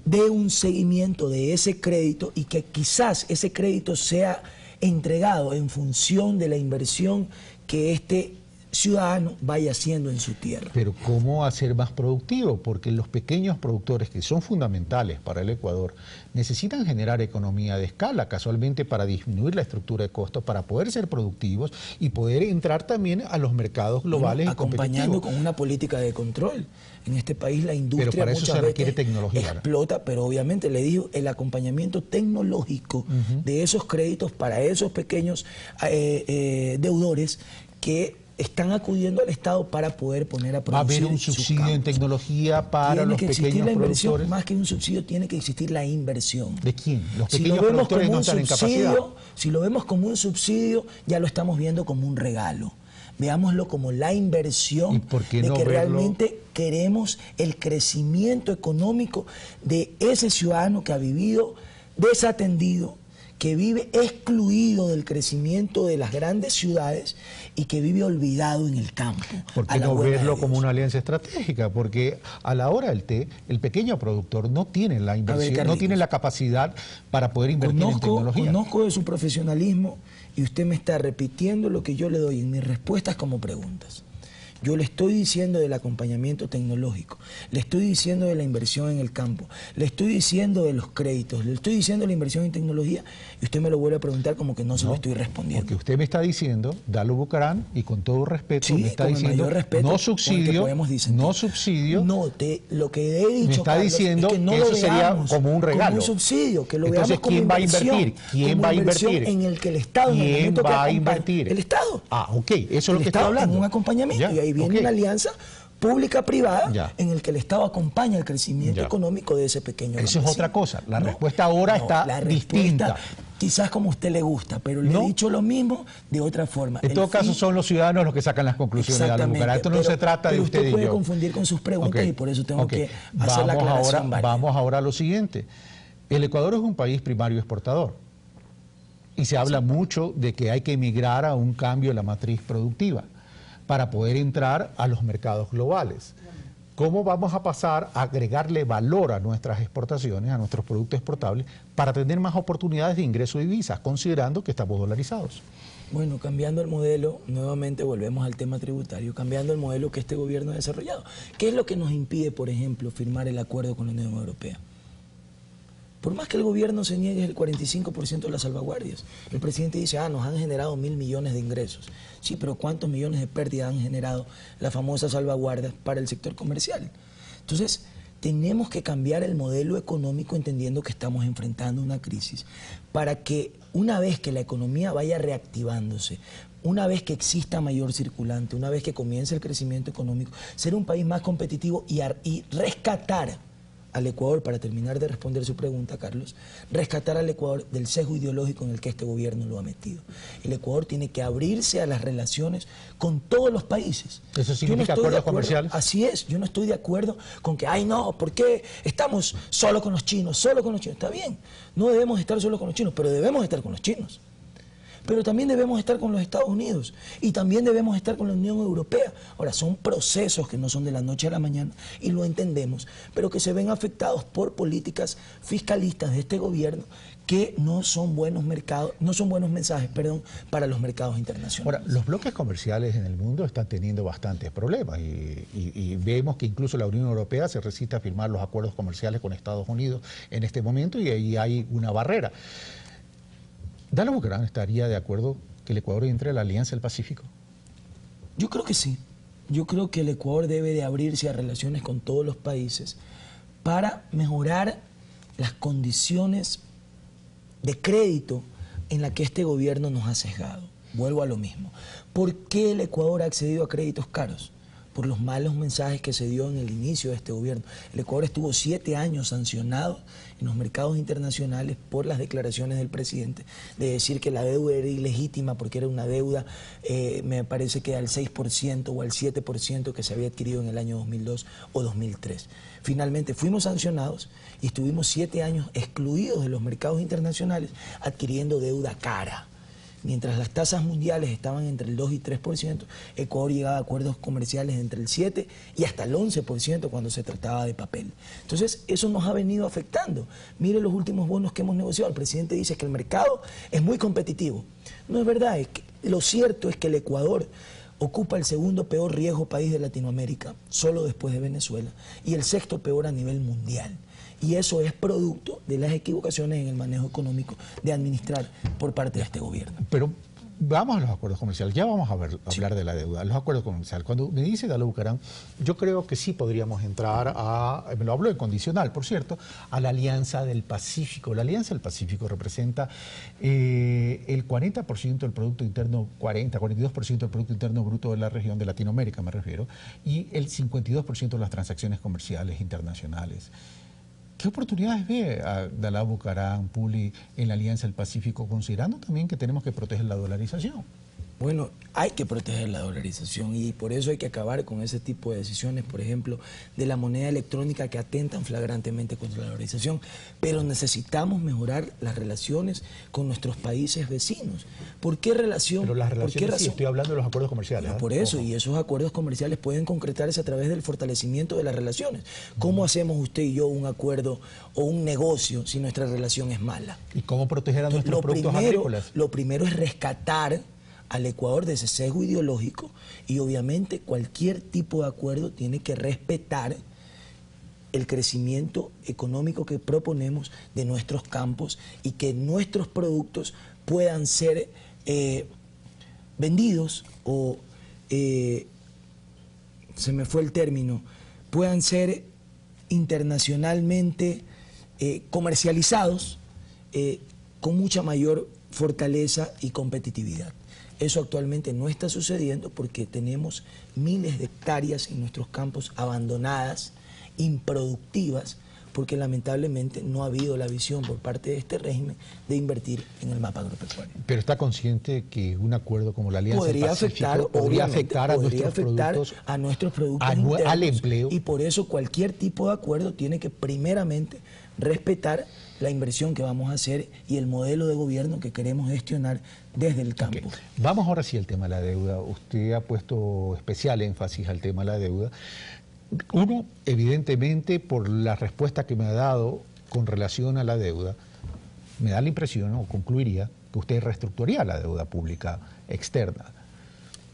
Speaker 2: dé un seguimiento de ese crédito y que quizás ese crédito sea entregado en función de la inversión que este ciudadano vaya haciendo en su tierra.
Speaker 1: Pero ¿cómo hacer más productivo? Porque los pequeños productores, que son fundamentales para el Ecuador, necesitan generar economía de escala, casualmente para disminuir la estructura de costos, para poder ser productivos y poder entrar también a los mercados globales y competitivos.
Speaker 2: Acompañando con una política de control. En este país la industria
Speaker 1: pero para eso
Speaker 2: muchas
Speaker 1: se requiere
Speaker 2: veces
Speaker 1: tecnología,
Speaker 2: explota, pero obviamente le digo, el acompañamiento tecnológico de esos créditos para esos pequeños deudores que están acudiendo al Estado para poder poner a producir.
Speaker 1: ¿Va a haber un subsidio en tecnología para los pequeños productores?
Speaker 2: Más que un subsidio, tiene que existir la inversión.
Speaker 1: ¿De quién? Los pequeños productores no están en capacidad.
Speaker 2: Si lo vemos como un subsidio, ya lo estamos viendo como un regalo. Veámoslo como la inversión de que realmente queremos el crecimiento económico de ese ciudadano que ha vivido desatendido, que vive excluido del crecimiento de las grandes ciudades y que vive olvidado en el campo.
Speaker 1: ¿Por qué no verlo como una alianza estratégica? Porque a la hora del té, el pequeño productor no tiene la inversión, no tiene la capacidad para poder invertir en tecnología.
Speaker 2: Conozco de su profesionalismo y usted me está repitiendo lo que yo le doy en mis respuestas como preguntas. Yo le estoy diciendo del acompañamiento tecnológico, le estoy diciendo de la inversión en el campo, le estoy diciendo de los créditos, le estoy diciendo de la inversión en tecnología y usted me lo vuelve a preguntar como que no se lo estoy respondiendo.
Speaker 1: Porque usted me está diciendo, Dalo Bucaram, y con todo respeto,
Speaker 2: sí,
Speaker 1: me está diciendo, no subsidio, lo que he dicho,
Speaker 2: me
Speaker 1: está diciendo es que eso sería como un regalo.
Speaker 2: Como un subsidio, que lo
Speaker 1: entonces,
Speaker 2: veamos como
Speaker 1: ¿quién va a
Speaker 2: inversión?
Speaker 1: invertir? ¿Quién va a invertir?
Speaker 2: En el que el Estado,
Speaker 1: ¿Quién va a invertir?
Speaker 2: El Estado.
Speaker 1: Ah, ok, eso es lo que está hablando.
Speaker 2: En un acompañamiento, y ahí viene una alianza pública-privada en el que el Estado acompaña el crecimiento económico de ese pequeño
Speaker 1: campesino. Eso es otra cosa. La respuesta ahora está distinta.
Speaker 2: Quizás como a usted le gusta, pero le he dicho lo mismo de otra forma.
Speaker 1: En todo caso son los ciudadanos los que sacan las conclusiones de Dalo Bucaram. Esto no se trata de usted y yo.
Speaker 2: Usted puede confundir con sus preguntas y por eso tengo que hacer la aclaración.
Speaker 1: Vamos ahora a lo siguiente. El Ecuador es un país primario exportador y se habla mucho de que hay que emigrar a un cambio de la matriz productiva para poder entrar a los mercados globales. ¿Cómo vamos a pasar a agregarle valor a nuestras exportaciones, a nuestros productos exportables, para tener más oportunidades de ingreso de divisas, considerando que estamos dolarizados?
Speaker 2: Bueno, cambiando el modelo, nuevamente volvemos al tema tributario, cambiando el modelo que este gobierno ha desarrollado. ¿Qué es lo que nos impide, por ejemplo, firmar el acuerdo con la Unión Europea? Por más que el gobierno se niegue el 45% de las salvaguardias, el presidente dice, nos han generado 1.000 millones de ingresos. Sí, pero ¿cuántos millones de pérdidas han generado las famosas salvaguardias para el sector comercial? Entonces, tenemos que cambiar el modelo económico entendiendo que estamos enfrentando una crisis para que una vez que la economía vaya reactivándose, una vez que exista mayor circulante, una vez que comience el crecimiento económico, ser un país más competitivo y rescatar al Ecuador, para terminar de responder su pregunta, Carlos, rescatar al Ecuador del sesgo ideológico en el que este gobierno lo ha metido. El Ecuador tiene que abrirse a las relaciones con todos los países.
Speaker 1: ¿Eso significa acuerdos comerciales?
Speaker 2: Así es, yo no estoy de acuerdo con que, ¿por qué estamos solo con los chinos, solo con los chinos? Está bien, no debemos estar solo con los chinos, pero debemos estar con los chinos. Pero también debemos estar con los Estados Unidos y también debemos estar con la Unión Europea. Ahora, son procesos que no son de la noche a la mañana y lo entendemos, pero que se ven afectados por políticas fiscalistas de este gobierno que no son buenos mensajes, para los mercados internacionales.
Speaker 1: Ahora, los bloques comerciales en el mundo están teniendo bastantes problemas y vemos que incluso la Unión Europea se resiste a firmar los acuerdos comerciales con Estados Unidos en este momento y ahí hay una barrera. ¿Dalo Bucaram estaría de acuerdo que el Ecuador entre a la Alianza del Pacífico?
Speaker 2: Yo creo que sí. Yo creo que el Ecuador debe de abrirse a relaciones con todos los países para mejorar las condiciones de crédito en las que este gobierno nos ha sesgado. Vuelvo a lo mismo. ¿Por qué el Ecuador ha accedido a créditos caros? Por los malos mensajes que se dio en el inicio de este gobierno. El Ecuador estuvo 7 años sancionado en los mercados internacionales por las declaraciones del presidente de decir que la deuda era ilegítima porque era una deuda, me parece que al 6% o al 7% que se había adquirido en el año 2002 o 2003. Finalmente fuimos sancionados y estuvimos 7 años excluidos de los mercados internacionales adquiriendo deuda cara. Mientras las tasas mundiales estaban entre el 2 y 3%, Ecuador llegaba a acuerdos comerciales entre el 7 y hasta el 11% cuando se trataba de papel. Entonces, eso nos ha venido afectando. Mire los últimos bonos que hemos negociado. El presidente dice que el mercado es muy competitivo. No es verdad. Lo cierto es que el Ecuador ocupa el segundo peor riesgo país de Latinoamérica, solo después de Venezuela, y el sexto peor a nivel mundial. Y eso es producto de las equivocaciones en el manejo económico de administrar por parte de este gobierno.
Speaker 1: Pero vamos a los acuerdos comerciales, ya vamos a hablar de la deuda, los acuerdos comerciales. Cuando me dice Dalila Bucaram, yo creo que sí podríamos entrar me lo hablo en condicional, por cierto, a la Alianza del Pacífico. La Alianza del Pacífico representa el 40% del Producto Interno, 42% del Producto Interno Bruto de la región de Latinoamérica, me refiero, y el 52% de las transacciones comerciales internacionales. ¿Qué oportunidades ve a Dalila Bucaram, Puli, en la Alianza del Pacífico, considerando también que tenemos que proteger la dolarización?
Speaker 2: Bueno, hay que proteger la dolarización y por eso hay que acabar con ese tipo de decisiones, por ejemplo, de la moneda electrónica que atentan flagrantemente contra la dolarización. Pero necesitamos mejorar las relaciones con nuestros países vecinos. ¿Por qué relación?
Speaker 1: Pero las relaciones, sí, estoy hablando de los acuerdos comerciales.
Speaker 2: No, por eso, y esos acuerdos comerciales pueden concretarse a través del fortalecimiento de las relaciones. ¿Cómo hacemos usted y yo un acuerdo o un negocio si nuestra relación es mala?
Speaker 1: ¿Y cómo proteger a nuestros productos agrícolas?
Speaker 2: Lo primero es rescatar al Ecuador de ese sesgo ideológico y obviamente cualquier tipo de acuerdo tiene que respetar el crecimiento económico que proponemos de nuestros campos y que nuestros productos puedan ser vendidos o, se me fue el término, puedan ser internacionalmente comercializados con mucha mayor fortaleza y competitividad. Eso actualmente no está sucediendo porque tenemos miles de hectáreas en nuestros campos abandonadas, improductivas, porque lamentablemente no ha habido la visión por parte de este régimen de invertir en el mapa agropecuario.
Speaker 1: Pero está consciente que un acuerdo como la Alianza
Speaker 2: podría
Speaker 1: Pacífico
Speaker 2: afectar a nuestros productos internos,
Speaker 1: al empleo.
Speaker 2: Y por eso cualquier tipo de acuerdo tiene que primeramente respetar la inversión que vamos a hacer y el modelo de gobierno que queremos gestionar desde el campo.
Speaker 1: Okay. Vamos ahora sí al tema de la deuda. Usted ha puesto especial énfasis al tema de la deuda. Uno, evidentemente, por la respuesta que me ha dado con relación a la deuda, me da la impresión, o concluiría, que usted reestructuraría la deuda pública externa.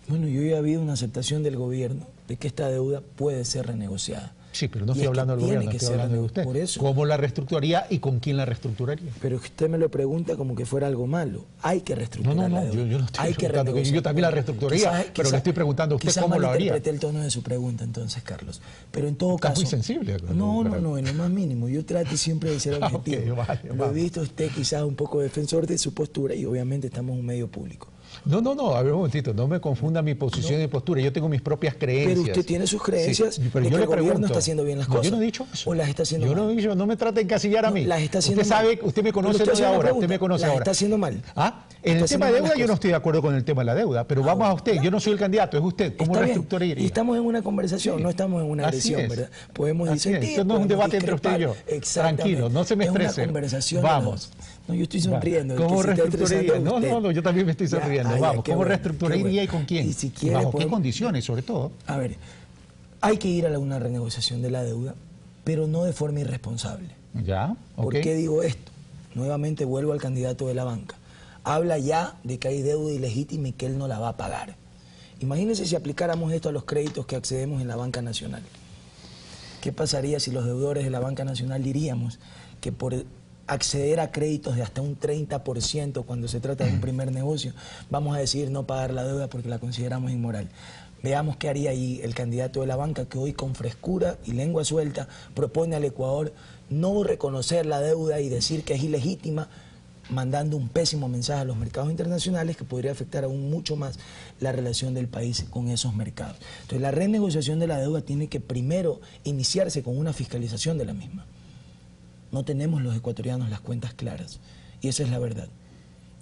Speaker 2: Bueno, yo ya vi una aceptación del gobierno de que esta deuda puede ser renegociada.
Speaker 1: Sí, pero no estoy hablando del gobierno, estoy hablando de usted.
Speaker 2: Por eso.
Speaker 1: ¿Cómo la reestructuraría y con quién la reestructuraría?
Speaker 2: Pero usted me lo pregunta como que fuera algo malo. Hay que reestructurar la deuda.
Speaker 1: Yo no estoy preguntando que yo también la reestructuraría, pero le estoy preguntando a usted cómo lo haría.
Speaker 2: Interpreté el tono de su pregunta entonces, Carlos. Pero en todo caso...
Speaker 1: Está muy sensible.
Speaker 2: No, en lo más mínimo. Yo trato siempre de ser objetivo. Lo he visto usted quizás un poco defensor de su postura y obviamente estamos en un medio público.
Speaker 1: No, a ver un momentito, no me confunda mi posición y postura, yo tengo mis propias creencias.
Speaker 2: Pero usted tiene sus creencias,
Speaker 1: sí, pero
Speaker 2: de
Speaker 1: yo
Speaker 2: que
Speaker 1: le
Speaker 2: el gobierno
Speaker 1: pregunto,
Speaker 2: está haciendo bien las cosas.
Speaker 1: Yo no he dicho eso.
Speaker 2: ¿O las está haciendo
Speaker 1: mal?
Speaker 2: Yo
Speaker 1: no he dicho, no me trate de encasillar a mí.
Speaker 2: Las está haciendo
Speaker 1: usted sabe, usted me conoce de ahora, usted me conoce ahora.
Speaker 2: Está haciendo mal.
Speaker 1: En el tema de deuda yo no estoy de acuerdo con el tema de la deuda, pero vamos a usted, yo no soy el candidato, es usted. ¿Cómo reestructuraría?
Speaker 2: Y estamos en una conversación, no estamos en una agresión, ¿verdad? Podemos disentir.
Speaker 1: Esto no es un debate entre usted y yo. Tranquilo, no se me estrese.
Speaker 2: Es una conversación.
Speaker 1: Vamos.
Speaker 2: No, yo estoy sonriendo.
Speaker 1: ¿Cómo reestructuraría? No, yo también me estoy sonriendo. Vamos, ¿cómo reestructuraría y con quién?
Speaker 2: Y si quiere,
Speaker 1: ¿bajo qué condiciones, sobre todo?
Speaker 2: A ver, hay que ir a una renegociación de la deuda, pero no de forma irresponsable.
Speaker 1: Ya, ok.
Speaker 2: ¿Por qué digo esto? Nuevamente vuelvo al candidato de la banca. Habla ya de que hay deuda ilegítima y que él no la va a pagar. Imagínense si aplicáramos esto a los créditos que accedemos en la banca nacional. ¿Qué pasaría si los deudores de la banca nacional diríamos que por acceder a créditos de hasta un 30% cuando se trata de un primer negocio, vamos a decidir no pagar la deuda porque la consideramos inmoral? Veamos qué haría ahí el candidato de la banca, que hoy con frescura y lengua suelta propone al Ecuador no reconocer la deuda y decir que es ilegítima, mandando un pésimo mensaje a los mercados internacionales que podría afectar aún mucho más la relación del país con esos mercados. Entonces, la renegociación de la deuda tiene que primero iniciarse con una fiscalización de la misma. No tenemos los ecuatorianos las cuentas claras, y esa es la verdad.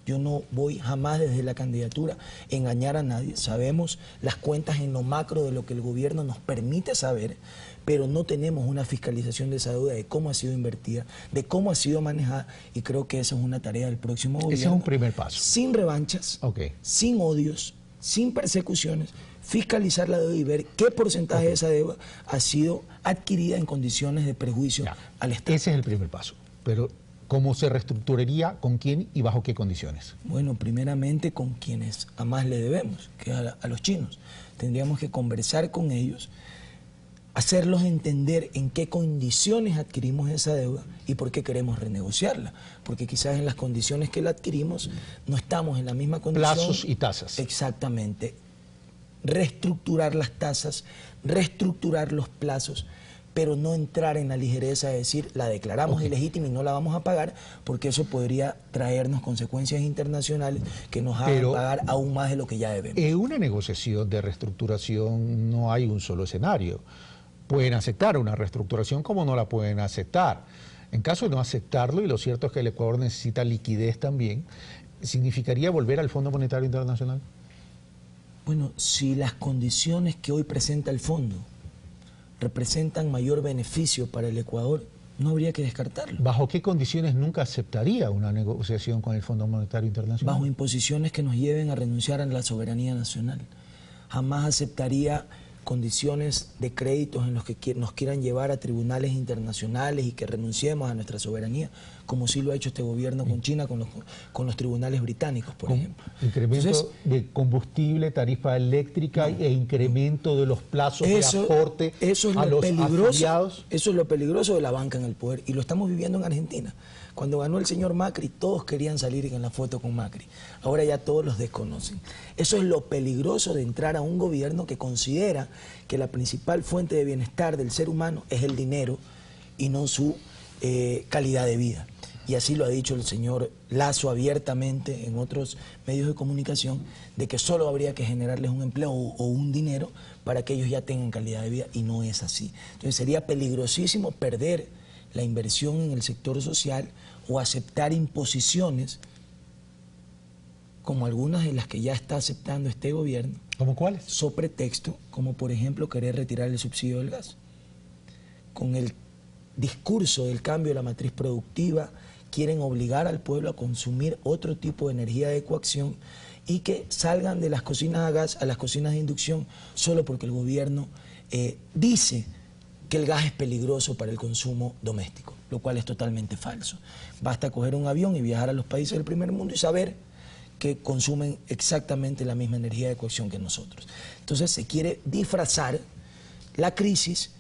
Speaker 2: Yo no voy jamás desde la candidatura a engañar a nadie. Sabemos las cuentas en lo macro de lo que el gobierno nos permite saber, pero no tenemos una fiscalización de esa deuda, de cómo ha sido invertida, de cómo ha sido manejada, y creo que esa es una tarea del próximo gobierno.
Speaker 1: Ese es un primer paso.
Speaker 2: Sin revanchas, sin odios, sin persecuciones, fiscalizar la deuda y ver qué porcentaje de esa deuda ha sido adquirida en condiciones de perjuicio al Estado.
Speaker 1: Ese es el primer paso, pero ¿cómo se reestructuraría? ¿Con quién y bajo qué condiciones?
Speaker 2: Bueno, primeramente con quienes a más le debemos, que es a los chinos. Tendríamos que conversar con ellos, hacerlos entender en qué condiciones adquirimos esa deuda y por qué queremos renegociarla. Porque quizás en las condiciones que la adquirimos no estamos en la misma condición.
Speaker 1: Plazos y tasas.
Speaker 2: Exactamente. Reestructurar las tasas, reestructurar los plazos, pero no entrar en la ligereza de decir la declaramos ilegítima y no la vamos a pagar, porque eso podría traernos consecuencias internacionales que nos hagan pagar aún más de lo que ya debemos.
Speaker 1: En una negociación de reestructuración no hay un solo escenario. Pueden aceptar una reestructuración como no la pueden aceptar. En caso de no aceptarlo, y lo cierto es que el Ecuador necesita liquidez también, ¿significaría volver al Fondo Monetario Internacional?
Speaker 2: Bueno, si las condiciones que hoy presenta el fondo representan mayor beneficio para el Ecuador, no habría que descartarlo.
Speaker 1: ¿Bajo qué condiciones nunca aceptaría una negociación con el Fondo Monetario Internacional?
Speaker 2: Bajo imposiciones que nos lleven a renunciar a la soberanía nacional. Jamás aceptaría condiciones de créditos en los que nos quieran llevar a tribunales internacionales y que renunciemos a nuestra soberanía, como sí lo ha hecho este gobierno con China, con los tribunales británicos, por ejemplo.
Speaker 1: Incremento de combustible, tarifa eléctrica e incremento de los plazos de aporte a los afiliados.
Speaker 2: Eso es lo peligroso de la banca en el poder, y lo estamos viviendo en Argentina. Cuando ganó el señor Macri, todos querían salir en la foto con Macri. Ahora ya todos los desconocen. Eso es lo peligroso de entrar a un gobierno que considera que la principal fuente de bienestar del ser humano es el dinero y no su calidad de vida. Y así lo ha dicho el señor Lasso abiertamente en otros medios de comunicación, de que solo habría que generarles un empleo o un dinero para que ellos ya tengan calidad de vida, y no es así. Entonces sería peligrosísimo perder la inversión en el sector social o aceptar imposiciones como algunas de las que ya está aceptando este gobierno.
Speaker 1: ¿Cómo cuáles?
Speaker 2: So pretexto, como por ejemplo querer retirar el subsidio del gas. Con el discurso del cambio de la matriz productiva, quieren obligar al pueblo a consumir otro tipo de energía de coacción y que salgan de las cocinas a gas a las cocinas de inducción solo porque el gobierno dice que el gas es peligroso para el consumo doméstico, lo cual es totalmente falso. Basta coger un avión y viajar a los países del primer mundo y saber que consumen exactamente la misma energía de coacción que nosotros. Entonces se quiere disfrazar la crisis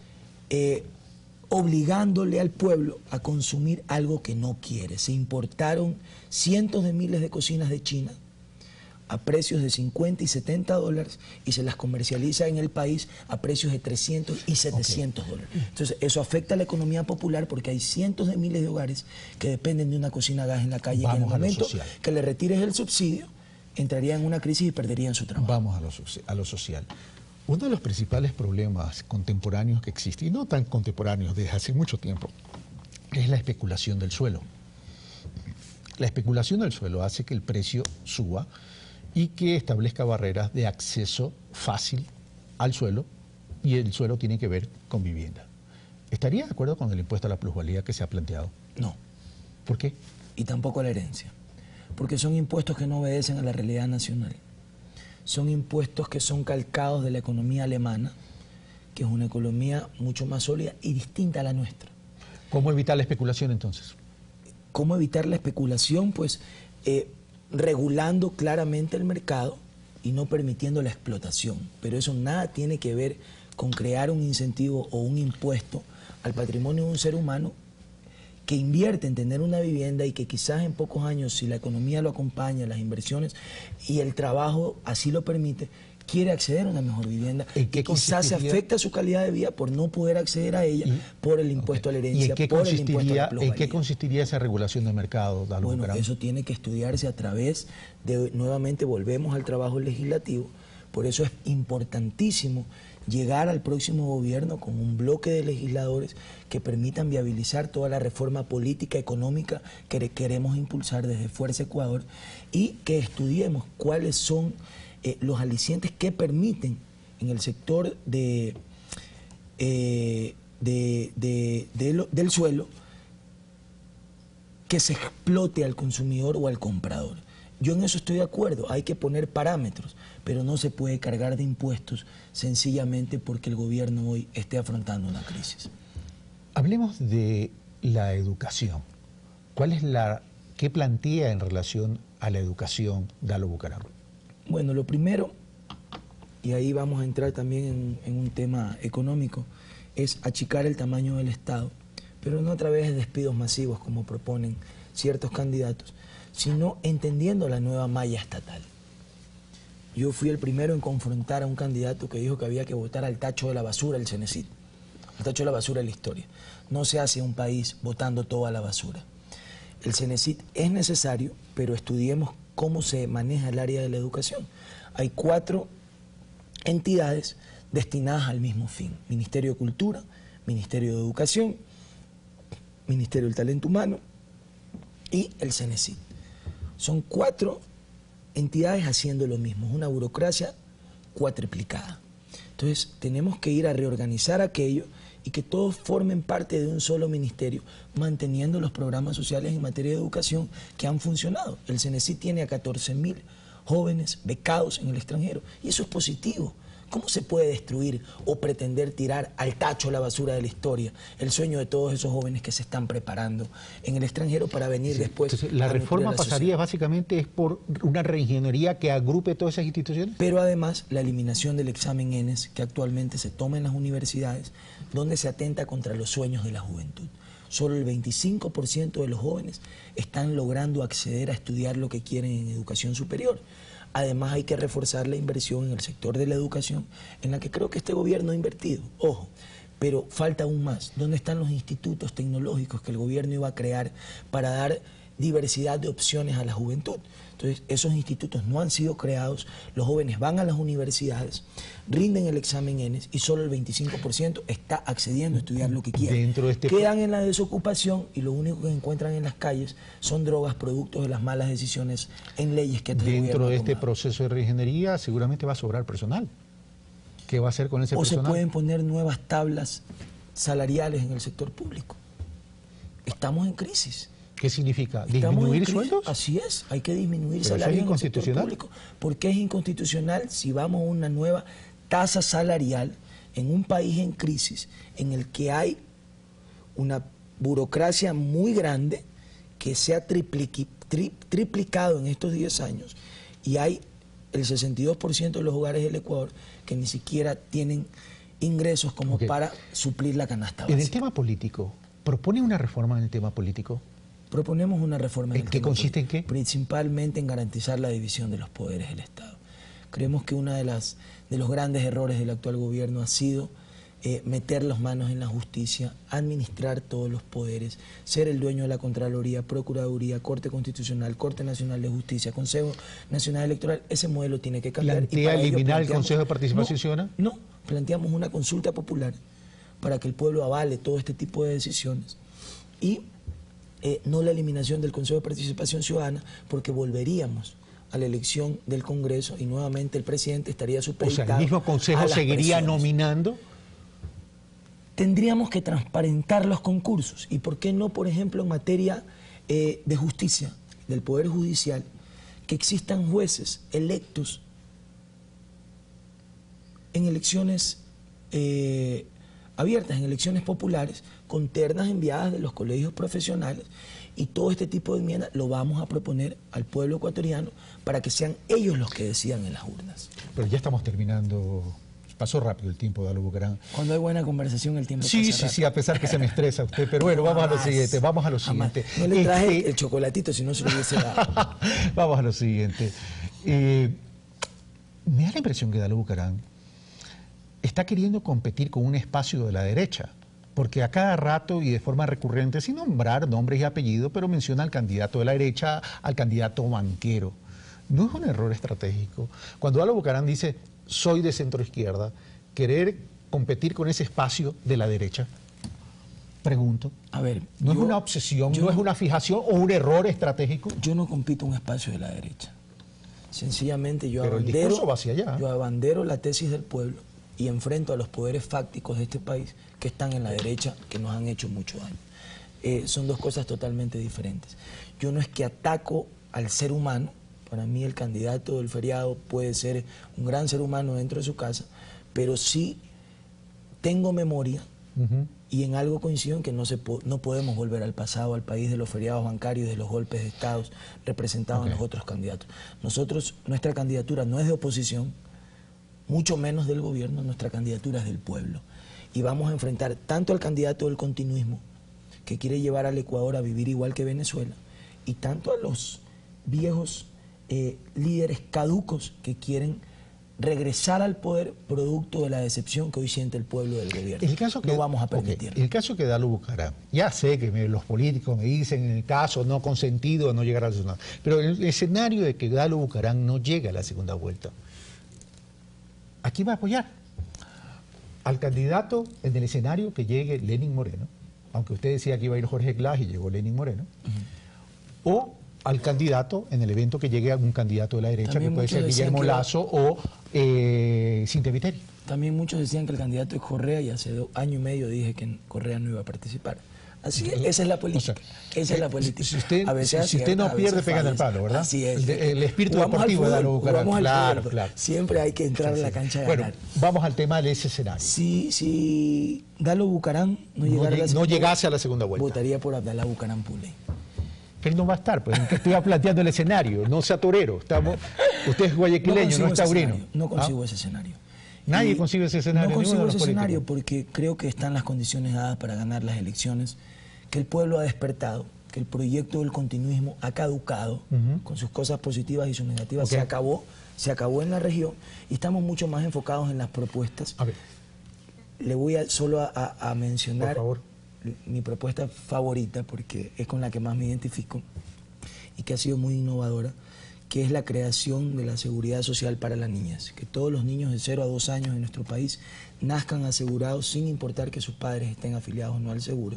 Speaker 2: obligándole al pueblo a consumir algo que no quiere. Se importaron cientos de miles de cocinas de China a precios de 50 y 70 dólares y se las comercializa en el país a precios de 300 y 700 dólares. Entonces, eso afecta a la economía popular porque hay cientos de miles de hogares que dependen de una cocina a gas en la calle, que en el momento que le retires el subsidio, entrarían en una crisis y perderían su trabajo.
Speaker 1: Vamos a lo social. Uno de los principales problemas contemporáneos que existen, y no tan contemporáneos, desde hace mucho tiempo, es la especulación del suelo. La especulación del suelo hace que el precio suba y que establezca barreras de acceso fácil al suelo, y el suelo tiene que ver con vivienda. ¿Estaría de acuerdo con el impuesto a la plusvalía que se ha planteado?
Speaker 2: No.
Speaker 1: ¿Por qué?
Speaker 2: Y tampoco a la herencia. Porque son impuestos que no obedecen a la realidad nacional. Son impuestos que son calcados de la economía alemana, que es una economía mucho más sólida y distinta a la nuestra.
Speaker 1: ¿Cómo evitar la especulación entonces?
Speaker 2: ¿Cómo evitar la especulación? Pues regulando claramente el mercado y no permitiendo la explotación. Pero eso nada tiene que ver con crear un incentivo o un impuesto al patrimonio de un ser humano que invierte en tener una vivienda y que quizás en pocos años, si la economía lo acompaña, las inversiones y el trabajo así lo permite, quiere acceder a una mejor vivienda. Quizás se afecta su calidad de vida por no poder acceder a ella por el impuesto a la herencia, por el impuesto a la plusvalía.
Speaker 1: ¿En qué consistiría esa regulación de mercado?
Speaker 2: Bueno, eso tiene que estudiarse a través de, nuevamente volvemos al trabajo legislativo, por eso es importantísimo llegar al próximo gobierno con un bloque de legisladores que permitan viabilizar toda la reforma política, económica que queremos impulsar desde Fuerza Ecuador y que estudiemos cuáles son los alicientes que permiten en el sector del suelo que se explote al consumidor o al comprador. Yo en eso estoy de acuerdo, hay que poner parámetros, pero no se puede cargar de impuestos sencillamente porque el gobierno hoy esté afrontando una crisis.
Speaker 1: Hablemos de la educación. ¿Qué plantea en relación a la educación Dalo Bucaram?
Speaker 2: Bueno, lo primero, y ahí vamos a entrar también en un tema económico, es achicar el tamaño del Estado, pero no a través de despidos masivos como proponen ciertos candidatos, sino entendiendo la nueva malla estatal. Yo fui el primero en confrontar a un candidato que dijo que había que votar al tacho de la basura el Cenecit, al tacho de la basura de la historia. No se hace un país votando toda la basura. El Cenecit es necesario, pero estudiemos cómo se maneja el área de la educación. Hay 4 entidades destinadas al mismo fin: Ministerio de Cultura, Ministerio de Educación, Ministerio del Talento Humano y el Cenecit. Son 4 entidades haciendo lo mismo, es una burocracia cuatriplicada. Entonces tenemos que ir a reorganizar aquello y que todos formen parte de un solo ministerio, manteniendo los programas sociales en materia de educación que han funcionado. El Cenecit tiene a 14.000 jóvenes becados en el extranjero y eso es positivo. ¿Cómo se puede destruir o pretender tirar al tacho la basura de la historia el sueño de todos esos jóvenes que se están preparando en el extranjero para venir después?
Speaker 1: Entonces, la reforma pasaría básicamente es por una reingeniería que agrupe todas esas instituciones.
Speaker 2: Pero además la eliminación del examen ENES que actualmente se toma en las universidades, donde se atenta contra los sueños de la juventud. Solo el 25% de los jóvenes están logrando acceder a estudiar lo que quieren en educación superior. Además hay que reforzar la inversión en el sector de la educación, en la que creo que este gobierno ha invertido, ojo, pero falta aún más. ¿Dónde están los institutos tecnológicos que el gobierno iba a crear para dar diversidad de opciones a la juventud? Entonces, esos institutos no han sido creados, los jóvenes van a las universidades, rinden el examen ENES y solo el 25% está accediendo a estudiar lo que quieren. Quedan en la desocupación y lo único que encuentran en las calles son drogas, productos de las malas decisiones en leyes que
Speaker 1: dentro de este proceso de reingeniería seguramente va a sobrar personal. ¿Qué va a hacer con ese personal?
Speaker 2: O se pueden poner nuevas tablas salariales en el sector público. Estamos en crisis.
Speaker 1: ¿Qué significa? ¿Disminuir sueldos?
Speaker 2: Así es, hay que disminuir salarios en el sector público. ¿Por qué es inconstitucional si vamos a una nueva tasa salarial en un país en crisis en el que hay una burocracia muy grande que se ha triplicado en estos 10 años y hay el 62% de los hogares del Ecuador que ni siquiera tienen ingresos como para suplir la canasta básica?
Speaker 1: En el tema político, ¿propone una reforma en el tema político?
Speaker 2: Proponemos una reforma en el
Speaker 1: ¿Qué consiste en qué?
Speaker 2: Principalmente en garantizar la división de los poderes del Estado. Creemos que uno de los grandes errores del actual gobierno ha sido meter las manos en la justicia, administrar todos los poderes, ser el dueño de la Contraloría, Procuraduría, Corte Constitucional, Corte Nacional de Justicia, Consejo Nacional Electoral. Ese modelo tiene que cambiar.
Speaker 1: ¿Plantea eliminar el Consejo de Participación Ciudadana?
Speaker 2: No, planteamos una consulta popular para que el pueblo avale todo este tipo de decisiones y no la eliminación del Consejo de Participación Ciudadana, porque volveríamos a la elección del Congreso y nuevamente el presidente estaría supeditado.
Speaker 1: O sea, ¿el mismo Consejo seguiría nominando?
Speaker 2: Tendríamos que transparentar los concursos. ¿Y por qué no, por ejemplo, en materia de justicia, del Poder Judicial, que existan jueces electos en elecciones abiertas, en elecciones populares, con ternas enviadas de los colegios profesionales, y todo este tipo de enmiendas lo vamos a proponer al pueblo ecuatoriano para que sean ellos los que decidan en las urnas?
Speaker 1: Pero ya estamos terminando. Pasó rápido el tiempo, Dalo Bucaram.
Speaker 2: Cuando hay buena conversación el tiempo pasa rápido.
Speaker 1: Sí, a pesar que se me estresa usted, pero bueno, vamos a lo siguiente.
Speaker 2: No le traje el chocolatito, si no se lo hubiese dado.
Speaker 1: Vamos a lo siguiente. Me da la impresión que Dalo Bucaram está queriendo competir con un espacio de la derecha, porque a cada rato y de forma recurrente, sin nombrar nombres y apellidos, pero menciona al candidato de la derecha, al candidato banquero. ¿No es un error estratégico? Cuando Dalo Bucaram dice, soy de centro izquierda, querer competir con ese espacio de la derecha? Pregunto.
Speaker 2: A ver,
Speaker 1: ¿No es una obsesión, no es una fijación o un error estratégico?
Speaker 2: Yo no compito un espacio de la derecha. Sencillamente yo
Speaker 1: Pero el discurso va hacia allá.
Speaker 2: Yo abandero la tesis del pueblo y enfrento a los poderes fácticos de este país que están en la derecha, que nos han hecho mucho daño. Son dos cosas totalmente diferentes. Yo no es que ataco al ser humano. Para mí el candidato del feriado puede ser un gran ser humano dentro de su casa, pero sí tengo memoria y en algo coincido en que no podemos volver al pasado, al país de los feriados bancarios, de los golpes de estados representados en los otros candidatos. Nuestra candidatura no es de oposición, mucho menos del gobierno, nuestra candidatura es del pueblo. Y vamos a enfrentar tanto al candidato del continuismo, que quiere llevar al Ecuador a vivir igual que Venezuela, y tanto a los viejos líderes caducos que quieren regresar al poder producto de la decepción que hoy siente el pueblo del gobierno. No vamos a permitirlo.
Speaker 1: El caso que Dalo Bucaram, ya sé que los políticos me dicen en el caso no consentido no llegar a la segunda, pero el escenario de que Dalo Bucaram no llegue a la segunda vuelta, ¿a quién va a apoyar? Al candidato en el escenario que llegue Lenín Moreno, aunque usted decía que iba a ir Jorge Glass y llegó Lenín Moreno, o al candidato en el evento que llegue algún candidato de la derecha, también que puede ser Guillermo Lasso o Cintia Viteri.
Speaker 2: También muchos decían que el candidato es Correa y hace año y medio dije que Correa no iba a participar. Así es, esa es la política. O sea, esa es la política.
Speaker 1: Si usted no pierde, pega en el palo, ¿verdad? Así es. El espíritu deportivo de Dalo Bucaram. Claro.
Speaker 2: Siempre hay que entrar a la cancha a ganar.
Speaker 1: Bueno, vamos al tema de ese escenario.
Speaker 2: Si Dalo Bucaram
Speaker 1: no llegase a la segunda vuelta,
Speaker 2: votaría por Abdalá Bucaram Puley.
Speaker 1: Que él no va a estar, pues estoy planteando el escenario, no sea torero. Usted es guayaquileño, no es taurino.
Speaker 2: No consigo ese escenario.
Speaker 1: Nadie consigue ese escenario.
Speaker 2: No consigo ese escenario porque creo que están las condiciones dadas para ganar las elecciones, que el pueblo ha despertado, que el proyecto del continuismo ha caducado, con sus cosas positivas y sus negativas, se acabó en la región y estamos mucho más enfocados en las propuestas. A ver. Le voy solo a mencionar, por favor, mi propuesta favorita, porque es con la que más me identifico y que ha sido muy innovadora, que es la creación de la seguridad social para las niñas. Que todos los niños de 0 a 2 años en nuestro país nazcan asegurados sin importar que sus padres estén afiliados o no al seguro.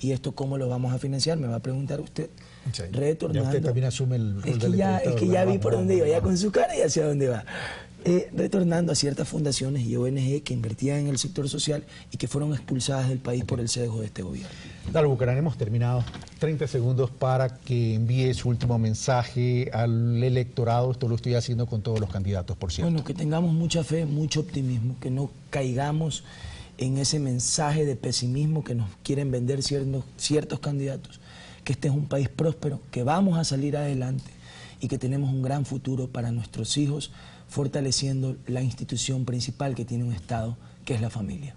Speaker 2: ¿Y esto cómo lo vamos a financiar? Me va a preguntar usted. Sí. Retornando. Ya usted también asume el rol del entrevistador. Es que ya vi por dónde iba, ya con su cara y hacia dónde va. Retornando a ciertas fundaciones y ONG que invertían en el sector social y que fueron expulsadas del país por el sesgo de este gobierno.
Speaker 1: Dalo Bucaram, hemos terminado. 30 segundos para que envíe su último mensaje al electorado. Esto lo estoy haciendo con todos los candidatos, por cierto.
Speaker 2: Bueno, que tengamos mucha fe, mucho optimismo, que no caigamos en ese mensaje de pesimismo que nos quieren vender ciertos candidatos, que este es un país próspero, que vamos a salir adelante y que tenemos un gran futuro para nuestros hijos, fortaleciendo la institución principal que tiene un Estado, que es la familia.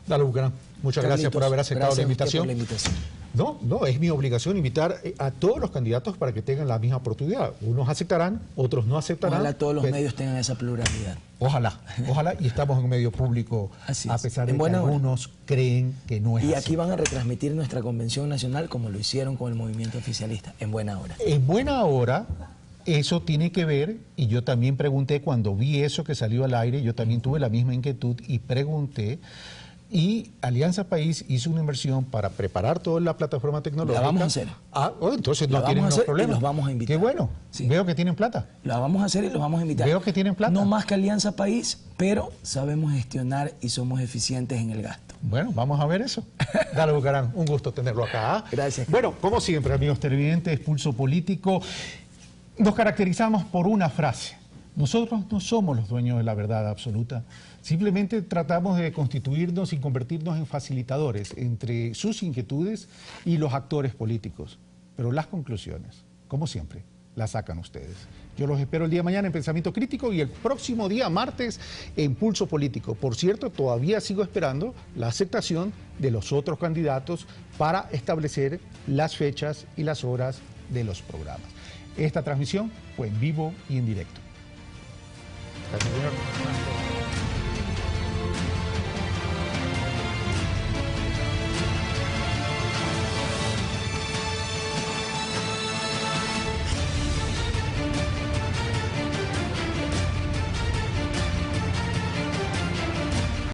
Speaker 1: Dalo Bucaram, muchas gracias por haber aceptado la invitación. No, es mi obligación invitar a todos los candidatos para que tengan la misma oportunidad. Unos aceptarán, otros no aceptarán.
Speaker 2: Ojalá todos los medios tengan esa pluralidad.
Speaker 1: Ojalá, y estamos en un medio público, a pesar de que algunos creen que no es así.
Speaker 2: Y aquí van a retransmitir nuestra convención nacional como lo hicieron con el movimiento oficialista, en buena hora.
Speaker 1: En buena hora. Eso tiene que ver, y yo también pregunté cuando vi eso que salió al aire, yo también tuve la misma inquietud y pregunté, y Alianza País hizo una inversión para preparar toda la plataforma tecnológica.
Speaker 2: La vamos a hacer.
Speaker 1: Entonces no tienen los problemas.
Speaker 2: Los vamos a invitar.
Speaker 1: Qué bueno, sí. Veo que tienen plata.
Speaker 2: La vamos a hacer y los vamos a invitar.
Speaker 1: Veo que tienen plata.
Speaker 2: No más que Alianza País, pero sabemos gestionar y somos eficientes en el gasto.
Speaker 1: Bueno, vamos a ver eso. Dalo Bucaram, un gusto tenerlo acá.
Speaker 2: Gracias.
Speaker 1: Bueno, como siempre, amigos televidentes, Pulso Político. Nos caracterizamos por una frase. Nosotros no somos los dueños de la verdad absoluta. Simplemente tratamos de constituirnos y convertirnos en facilitadores entre sus inquietudes y los actores políticos. Pero las conclusiones, como siempre, las sacan ustedes. Yo los espero el día de mañana en Pensamiento Crítico y el próximo día, martes, en Pulso Político. Por cierto, todavía sigo esperando la aceptación de los otros candidatos para establecer las fechas y las horas de los programas. Esta transmisión fue en vivo y en directo. Gracias, señor.